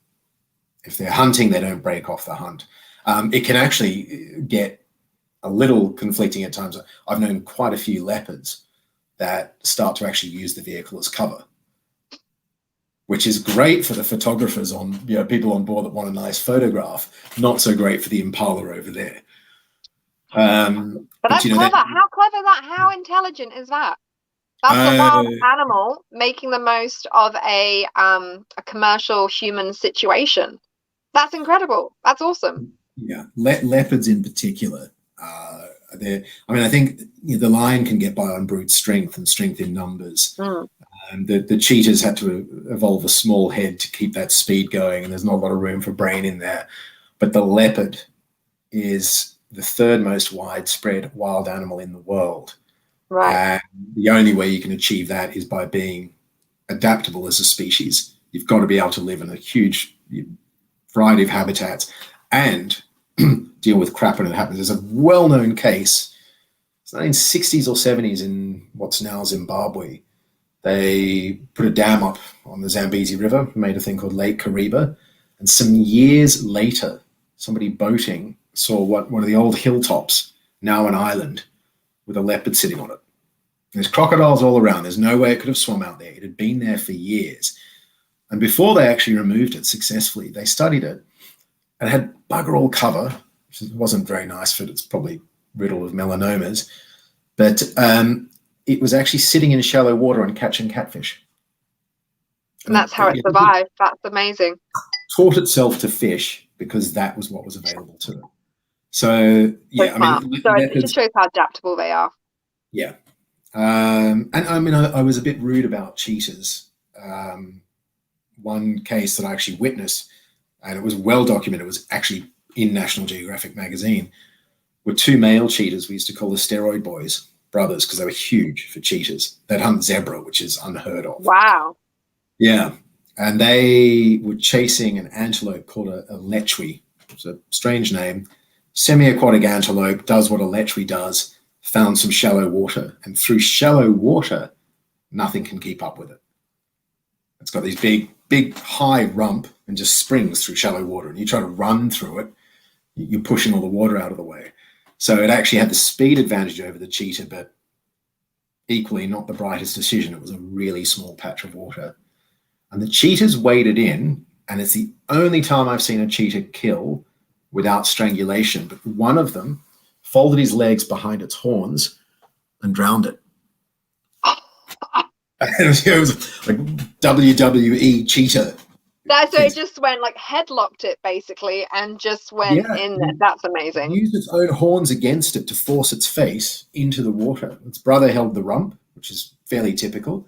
If they're hunting, they don't break off the hunt. It can actually get a little conflicting at times. I've known quite a few leopards that start to actually use the vehicle as cover, which is great for the photographers people on board that want a nice photograph. Not so great for the impala over there. But that's clever. How clever that? How intelligent is that? That's a wild animal making the most of a commercial human situation. That's incredible. That's awesome. Yeah, leopards in particular. I think the lion can get by on brute strength and strength in numbers. The cheetahs had to evolve a small head to keep that speed going, and there's not a lot of room for brain in there. But the leopard is the third most widespread wild animal in the world. Right. And the only way you can achieve that is by being adaptable as a species. You've got to be able to live in a huge variety of habitats and deal with crap when it happens. There's a well-known case, it's 1960s or 70s in what's now Zimbabwe. They put a dam up on the Zambezi River, made a thing called Lake Kariba, and some years later, somebody boating saw one of the old hilltops, now an island, with a leopard sitting on it. There's crocodiles all around. There's no way it could have swum out there. It had been there for years. And before they actually removed it successfully, they studied it and it had bugger all cover, which wasn't very nice for it. It's probably riddled with melanomas. But it was actually sitting in shallow water and catching catfish. And that's how it survived. That's amazing. Taught itself to fish because that was what was available to it. So, yeah, it just shows how adaptable they are. Yeah. And I mean, I was a bit rude about cheetahs. One case that I actually witnessed, and it was well documented, it was actually in National Geographic magazine, were two male cheetahs we used to call the steroid boys, brothers, because they were huge for cheetahs. They'd hunt zebra, which is unheard of. Wow. Yeah. And they were chasing an antelope called a lechwe. It's a strange name. Semi-aquatic antelope, does what a lechwe does, found some shallow water. And through shallow water, nothing can keep up with it. It's got these big, high rump and just springs through shallow water. And you try to run through it, you're pushing all the water out of the way. So it actually had the speed advantage over the cheetah, but equally not the brightest decision. It was a really small patch of water. And the cheetahs waded in, and it's the only time I've seen a cheetah kill without strangulation. But one of them folded his legs behind its horns and drowned it. It was like WWE cheetah. So it just went like headlocked it basically and just went in there. That's amazing. It used its own horns against it to force its face into the water. Its brother held the rump, which is fairly typical.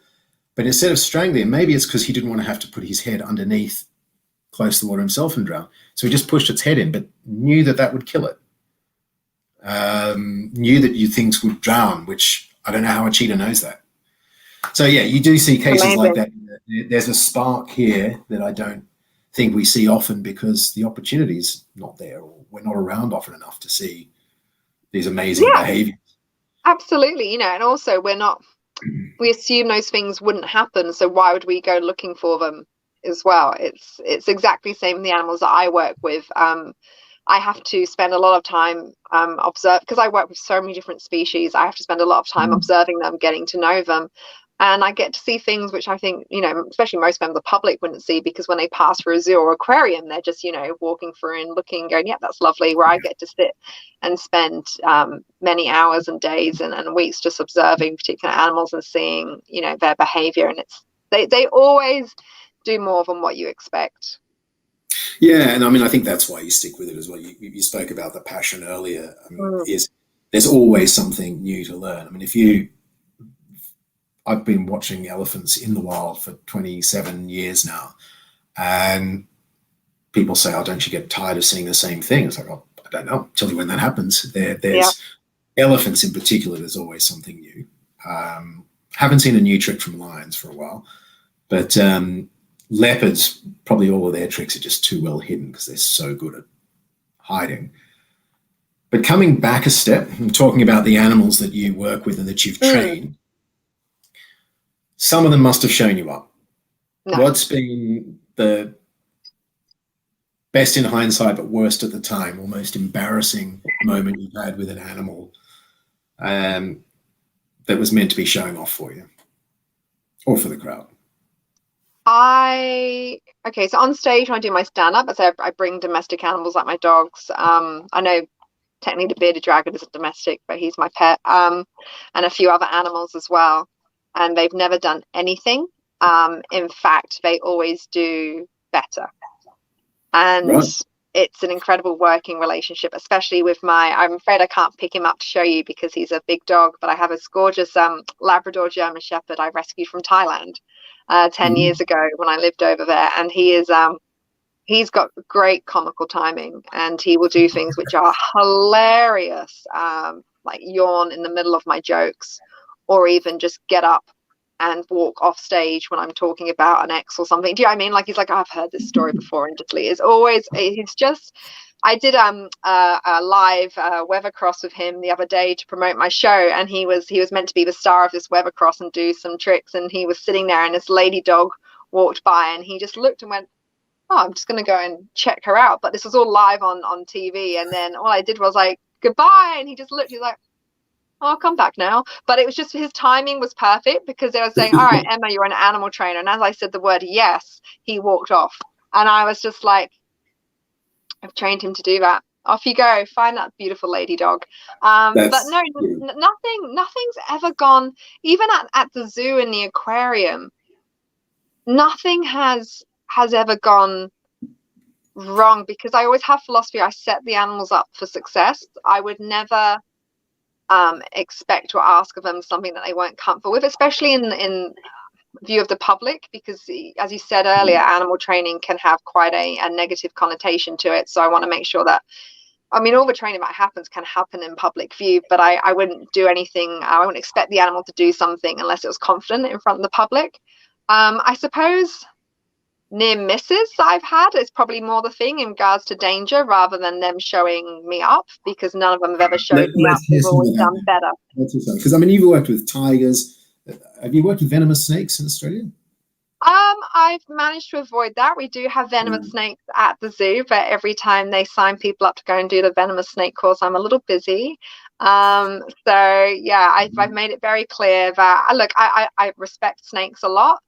But instead of strangling, maybe it's because he didn't want to have to put his head underneath close to the water himself and drown. So he just pushed its head in, but knew that would kill it. Knew that things would drown, which I don't know how a cheetah knows that. So yeah, you do see cases like that. There's a spark here that I don't think we see often because the opportunity's not there, or we're not around often enough to see these amazing behaviors. Absolutely, and also we assume those things wouldn't happen, so why would we go looking for them as well? It's exactly the same in the animals that I work with. I have to spend a lot of time because I work with so many different species. I have to spend a lot of time observing them, getting to know them. And I get to see things which I think, especially most members of the public wouldn't see, because when they pass through a zoo or aquarium, they're just, walking through and looking, going, yeah, that's lovely. Where I get to sit and spend many hours and days and weeks just observing particular animals and seeing, their behavior. And they always do more than what you expect. Yeah, and I mean, I think that's why you stick with it as well. You spoke about the passion earlier. Is there's always something new to learn. I mean, I've been watching elephants in the wild for 27 years now, and people say, "Oh, don't you get tired of seeing the same thing?" It's like, "Oh, I don't know. Tell me when that happens." There's elephants in particular. There's always something new. Haven't seen a new trick from lions for a while, but leopards, probably all of their tricks are just too well hidden because they're so good at hiding. But coming back a step and talking about the animals that you work with and that you've trained. Some of them must have shown you up. No. What's been the best in hindsight, but worst at the time, or most embarrassing moment you've had with an animal that was meant to be showing off for you or for the crowd? So on stage when I do my stand-up, I bring domestic animals like my dogs. I know technically the bearded dragon isn't domestic, but he's my pet, and a few other animals as well. And they've never done anything. In fact, they always do better. And it's an incredible working relationship, especially with I'm afraid I can't pick him up to show you because he's a big dog, but I have this gorgeous Labrador German Shepherd I rescued from Thailand 10 years ago when I lived over there. And he's got great comical timing, and he will do things which are hilarious, like yawn in the middle of my jokes, or even just get up and walk off stage when I'm talking about an ex or something. Do you know what I mean? Like, he's like, I've heard this story before, and I did a live weather cross with him the other day to promote my show, and he was meant to be the star of this weather cross and do some tricks, and he was sitting there, and this lady dog walked by, and he just looked and went, oh, I'm just going to go and check her out. But this was all live on TV, and then all I did was like, goodbye, and he just looked, he's like, I'll come back now. But it was just, his timing was perfect, because they were saying, all right, Emma, you're an animal trainer. And as I said the word yes, he walked off. And I was just like, I've trained him to do that. Off you go, find that beautiful lady dog. But no, nothing's ever gone, even at the zoo and the aquarium, nothing has ever gone wrong, because I always have philosophy. I set the animals up for success. I would never expect or ask of them something that they weren't comfortable with, especially in view of the public, because as you said earlier, animal training can have quite a negative connotation to it. So I want to make sure that, I mean, all the training that happens can happen in public view, but I wouldn't do anything, I wouldn't expect the animal to do something unless it was confident in front of the public. I suppose near misses I've had is probably more the thing in regards to danger, rather than them showing me up, because none of them have ever showed me up. They've always done better. Because I mean, you've worked with tigers. Have you worked with venomous snakes in Australia? I've managed to avoid that. We do have venomous snakes at the zoo, but every time they sign people up to go and do the venomous snake course, I'm a little busy. So yeah, I've made it very clear that look, I respect snakes a lot.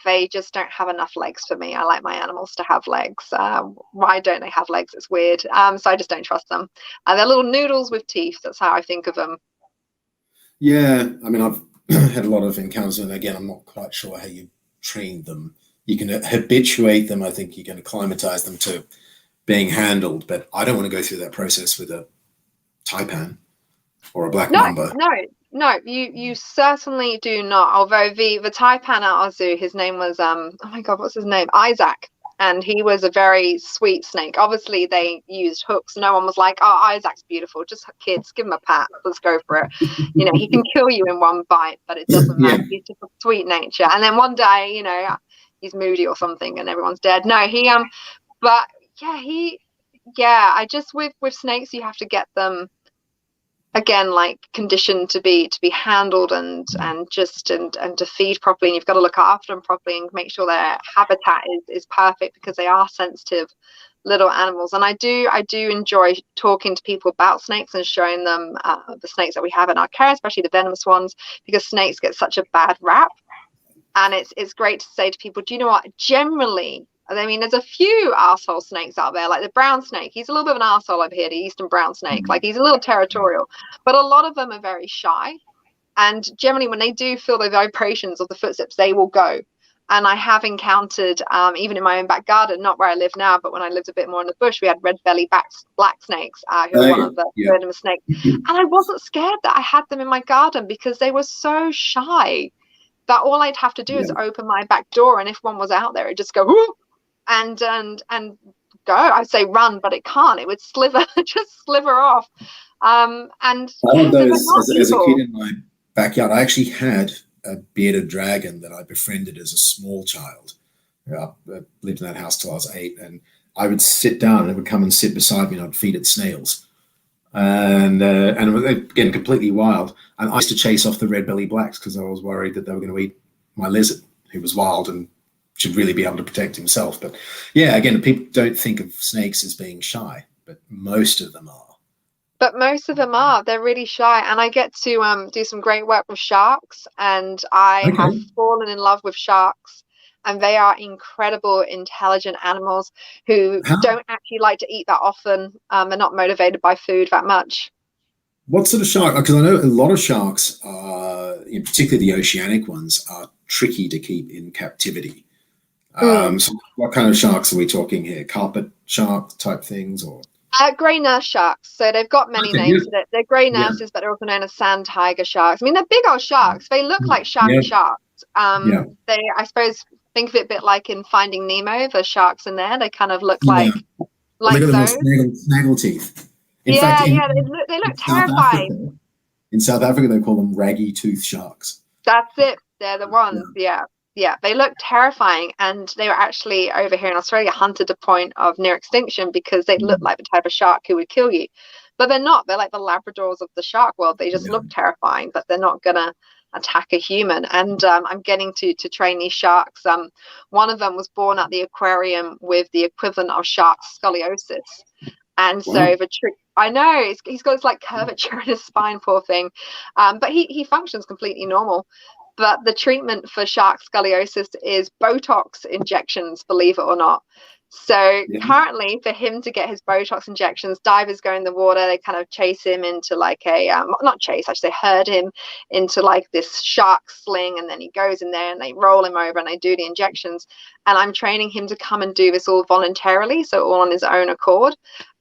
They just don't have enough legs for me. I like my animals to have legs. Why don't they have legs? It's weird. So I just don't trust them. They're little noodles with teeth. That's how I think of them. Yeah, I mean, I've had a lot of encounters, and again, I'm not quite sure how you train them. You can habituate them. I think you can acclimatize them to being handled, but I don't want to go through that process with a taipan or a black mamba. No, you certainly do not. Although the taipan at our zoo, his name was oh my God, what's his name? Isaac. And he was a very sweet snake. Obviously, they used hooks. No one was like, "Oh, Isaac's beautiful. Just kids, give him a pat. Let's go for it." You know, he can kill you in one bite, but it doesn't matter. He's just a sweet nature. And then one day, you know, he's moody or something, and everyone's dead. No, but yeah, I just with snakes, you have to get them again, like conditioned to be handled and to feed properly, and you've got to look after them properly and make sure their habitat is perfect, because they are sensitive little animals. And I do enjoy talking to people about snakes and showing them the snakes that we have in our care, especially the venomous ones, because snakes get such a bad rap. And it's great to say to people, do you know what, generally, I mean, there's a few asshole snakes out there, like the brown snake. He's a little bit of an asshole over here, the eastern brown snake. Like, he's a little territorial, but a lot of them are very shy. And generally, when they do feel the vibrations of the footsteps, they will go. And I have encountered, even in my own back garden, not where I live now, but when I lived a bit more in the bush, we had red belly black snakes, who are one of the venomous snakes. And I wasn't scared that I had them in my garden, because they were so shy that all I'd have to do is open my back door, and if one was out there, it'd just go, whoo, and go. I'd say run, but it can't. It would just sliver off. And one of those, as a kid in my backyard, I actually had a bearded dragon that I befriended as a small child. I lived in that house till I was 8, and I would sit down, and it would come and sit beside me, and I'd feed it snails. And again, completely wild. And I used to chase off the red belly blacks because I was worried that they were going to eat my lizard, who was wild and should really be able to protect himself. But yeah, again, people don't think of snakes as being shy, but most of them are. They're really shy. And I get to do some great work with sharks, and I have fallen in love with sharks. And they are incredible, intelligent animals who don't actually like to eat that often. They're not motivated by food that much. What sort of shark? Because I know a lot of sharks, in particular the oceanic ones, are tricky to keep in captivity. So what kind of sharks are we talking here? Carpet shark type things, or? Grey nurse sharks. So they've got many names. They're grey nurses, but they're also known as sand tiger sharks. I mean, they're big old sharks. They look like sharks. They, I suppose, think of it a bit like in Finding Nemo, the sharks in there. They kind of look like those. Snaggle teeth. In fact, they look terrifying. In South Africa, they call them raggy tooth sharks. That's it. They're the ones. Yeah, they look terrifying, and they were actually over here in Australia hunted to point of near extinction because they look like the type of shark who would kill you. But they're not. They're like the Labradors of the shark world. They just look terrifying, but they're not gonna attack a human. And I'm getting to train these sharks. One of them was born at the aquarium with the equivalent of shark scoliosis. And so the trick, I know, he's got this like curvature in his spine, poor thing. But he functions completely normal. But the treatment for shark scoliosis is Botox injections, believe it or not. So currently, for him to get his Botox injections, divers go in the water. They kind of chase him into like not chase, actually, they herd him into like this shark sling, and then he goes in there and they roll him over and they do the injections. And I'm training him to come and do this all voluntarily, so all on his own accord.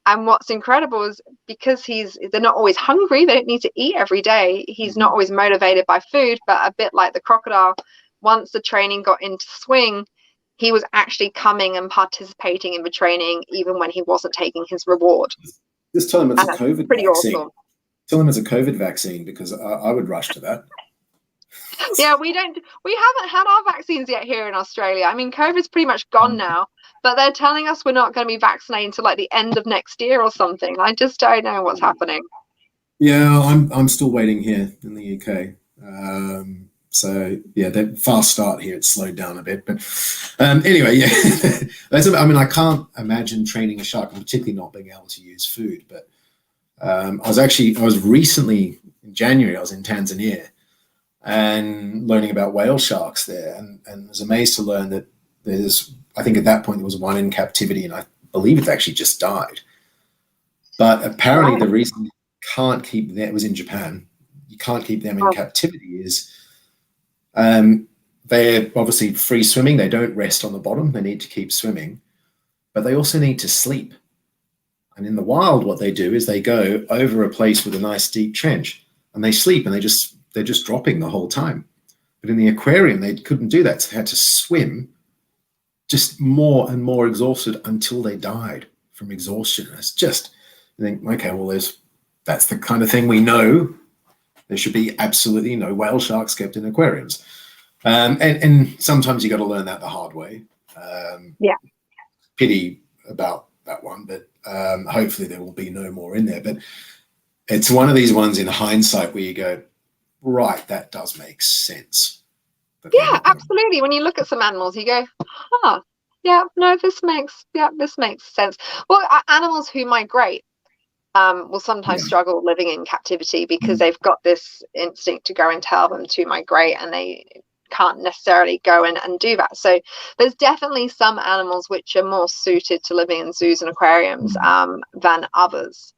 And what's incredible is because they're not always hungry, they don't need to eat every day. He's not always motivated by food, but a bit like the crocodile, once the training got into swing, he was actually coming and participating in the training even when he wasn't taking his reward. Just tell him it's a COVID vaccine. Awesome. Tell him it's a COVID vaccine, because I would rush to that. Yeah, we haven't had our vaccines yet here in Australia. I mean, COVID's pretty much gone now, but they're telling us we're not going to be vaccinated until like the end of next year or something. I just don't know what's happening. Yeah, I'm still waiting here in the UK. So yeah, that fast start here, it's slowed down a bit. But anyway, yeah, I mean, I can't imagine training a shark and particularly not being able to use food. But I was recently in January, I was in Tanzania and learning about whale sharks there, and was amazed to learn that I think at that point there was one in captivity, and I believe it actually just died. But apparently the reason you can't keep them, it was in Japan, you can't keep them in captivity is they're obviously free swimming. They don't rest on the bottom. They need to keep swimming, but they also need to sleep. And in the wild, what they do is they go over a place with a nice deep trench and they sleep, and they're just dropping the whole time. But in the aquarium, they couldn't do that. So they had to swim just more and more exhausted until they died from exhaustion. It's just, you think, okay, well, that's the kind of thing we know. There should be absolutely no whale sharks kept in aquariums. And sometimes you got to learn that the hard way. Pity about that one, but hopefully there will be no more in there. But it's one of these ones in hindsight where you go, right, that does make sense. Yeah, absolutely. When you look at some animals, you go, huh, yeah, no, this makes sense. Well, animals who migrate will sometimes struggle living in captivity because they've got this instinct to go and tell them to migrate, and they can't necessarily go and do that. So there's definitely some animals which are more suited to living in zoos and aquariums than others.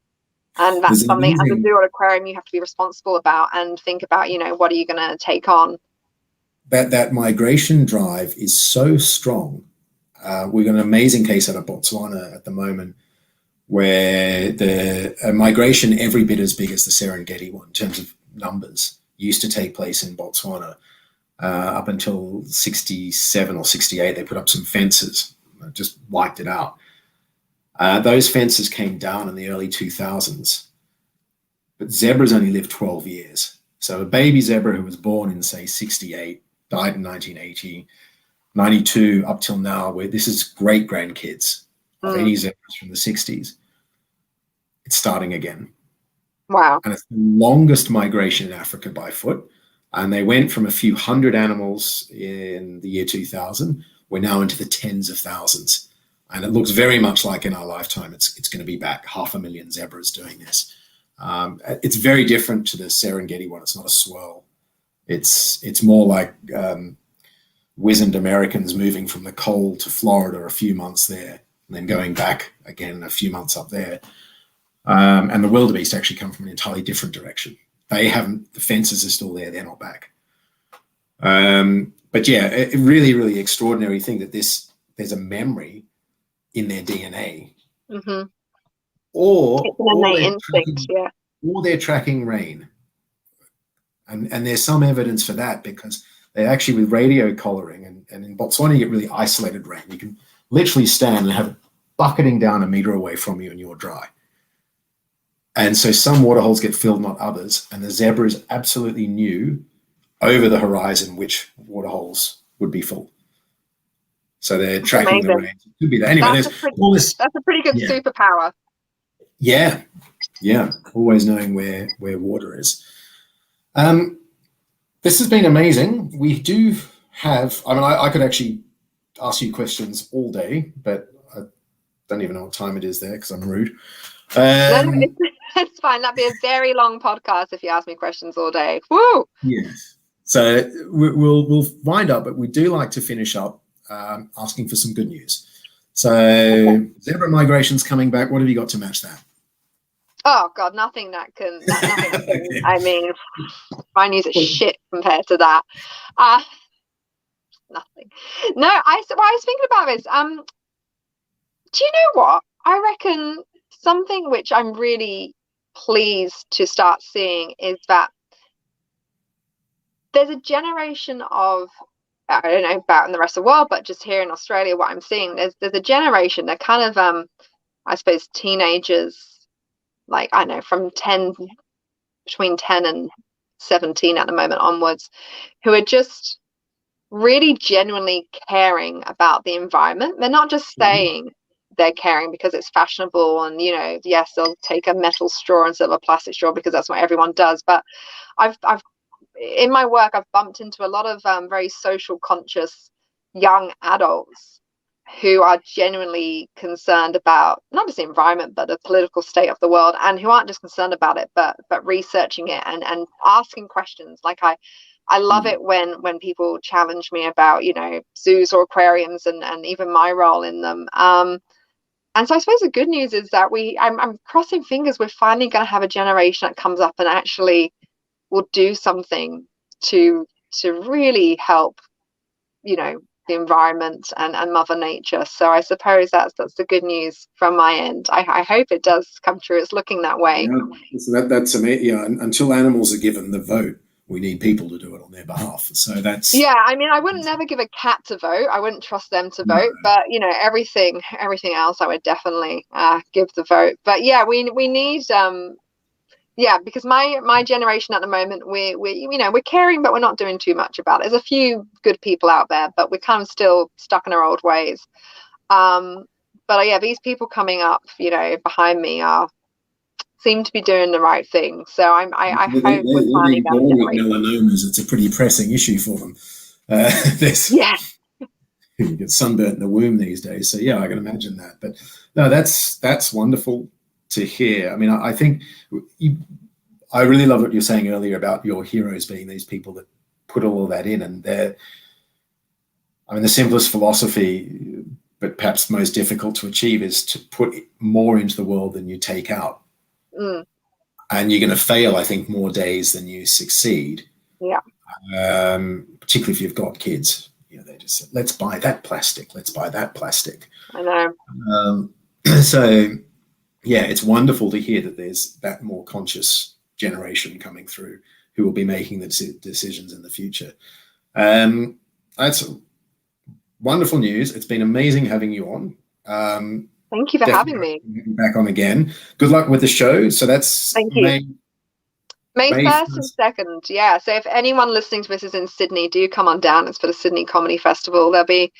And that's something as a zoo or aquarium you have to be responsible about and think about, what are you going to take on? That migration drive is so strong. We've got an amazing case out of Botswana at the moment where the migration every bit as big as the Serengeti one in terms of numbers used to take place in Botswana. Up until 67 or 68, they put up some fences, just wiped it out. Those fences came down in the early 2000s, but zebras only lived 12 years. So a baby zebra who was born in, say, 68, died in 1980, 92 up till now, where this is great-grandkids of any zebras from the 60s. It's starting again. Wow. And it's the longest migration in Africa by foot. And they went from a few hundred animals in the year 2000. We're now into the tens of thousands. And it looks very much like in our lifetime, it's going to be back 500,000 zebras doing this. It's very different to the Serengeti one. It's not a swirl. It's more like wizened Americans moving from the cold to Florida a few months there, and then going back again a few months up there. And the wildebeest actually come from an entirely different direction. The fences are still there. They're not back. But yeah, a really, really extraordinary thing that there's a memory in their DNA. Mm-hmm. Or they're tracking rain. And there's some evidence for that because they actually, with radio collaring, and in Botswana, you get really isolated rain. You can literally stand and have it bucketing down a meter away from you and you're dry. And so some waterholes get filled, not others. And the zebras absolutely knew over the horizon which waterholes would be full. So they're tracking the rain. It could be that. Anyway, that's a pretty good superpower. Yeah. Always knowing where water is. This has been amazing. We do have, I could actually ask you questions all day, but I don't even know what time it is there because I'm rude. It's fine. That'd be a very long podcast if you ask me questions all day. Woo! Yes. So we'll wind up, but we do like to finish up asking for some good news. So zebra migration's coming back. What have you got to match that? Oh God, nothing that can. Okay. I mean, my news is shit compared to that. Nothing. No, I was thinking about this. Do you know what? I reckon something which I'm really pleased to start seeing is that there's a generation of, I don't know about in the rest of the world, but just here in Australia, what I'm seeing, there's a generation, they're kind of, I suppose, teenagers, like, I don't know, from between 10 and 17 at the moment onwards, who are just really genuinely caring about the environment. They're not just saying they're caring because it's fashionable and, yes, they'll take a metal straw instead of a plastic straw because that's what everyone does. But I've in my work, I've bumped into a lot of very social conscious young adults who are genuinely concerned about not just the environment but the political state of the world, and who aren't just concerned about it but researching it and asking questions. Like I love it when people challenge me about, you know, zoos or aquariums and even my role in them. And so I suppose the good news is that I'm crossing fingers we're finally going to have a generation that comes up and actually will do something to really help, you know, the environment and Mother Nature. So I suppose that's the good news from my end. I hope it does come true. It's looking that way. Yeah, so that's amazing. Yeah, until animals are given the vote, we need people to do it on their behalf. So that's, yeah. I mean, I wouldn't never give a cat to vote. I wouldn't trust them to vote. But you know, everything else, I would definitely give the vote. But yeah, we need yeah, because my generation at the moment, we you know, we're caring, but we're not doing too much about it. There's a few good people out there, but we're kind of still stuck in our old ways. But yeah, these people coming up, you know, behind me seem to be doing the right thing. So I hope we're finally going to with melanomas. It's a pretty pressing issue for them. Yeah. You get sunburnt in the womb these days. So yeah, I can imagine that. But no, that's wonderful to hear. I mean, I think I really love what you're saying earlier about your heroes being these people that put all of that in, and they're, I mean, the simplest philosophy, but perhaps most difficult to achieve, is to put more into the world than you take out. And you're going to fail, I think, more days than you succeed. Yeah. Particularly if you've got kids. You know, they just say, let's buy that plastic. Let's buy that plastic. I know. So yeah, it's wonderful to hear that there's that more conscious generation coming through who will be making the decisions in the future. That's wonderful news. It's been amazing having you on. Thank you for having me. Back on again. Good luck with the show. So that's Thank you. May 1st and 2nd. Yeah. So if anyone listening to this is in Sydney, do come on down. It's for the Sydney Comedy Festival. There'll be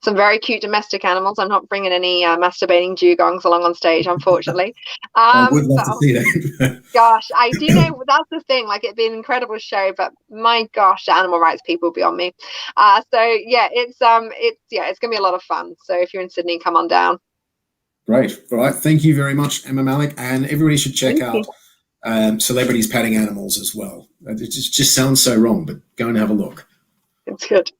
some very cute domestic animals. I'm not bringing any masturbating dugongs along on stage, unfortunately. I would love to see that. Gosh, I do know that's the thing. Like, it'd be an incredible show, but my gosh, the animal rights people will be on me. So yeah, it's gonna be a lot of fun. So if you're in Sydney, come on down. Great. All right. Thank you very much, Emma Malik. And everybody should check out Celebrities Patting Animals as well. It just sounds so wrong, but go and have a look. It's good.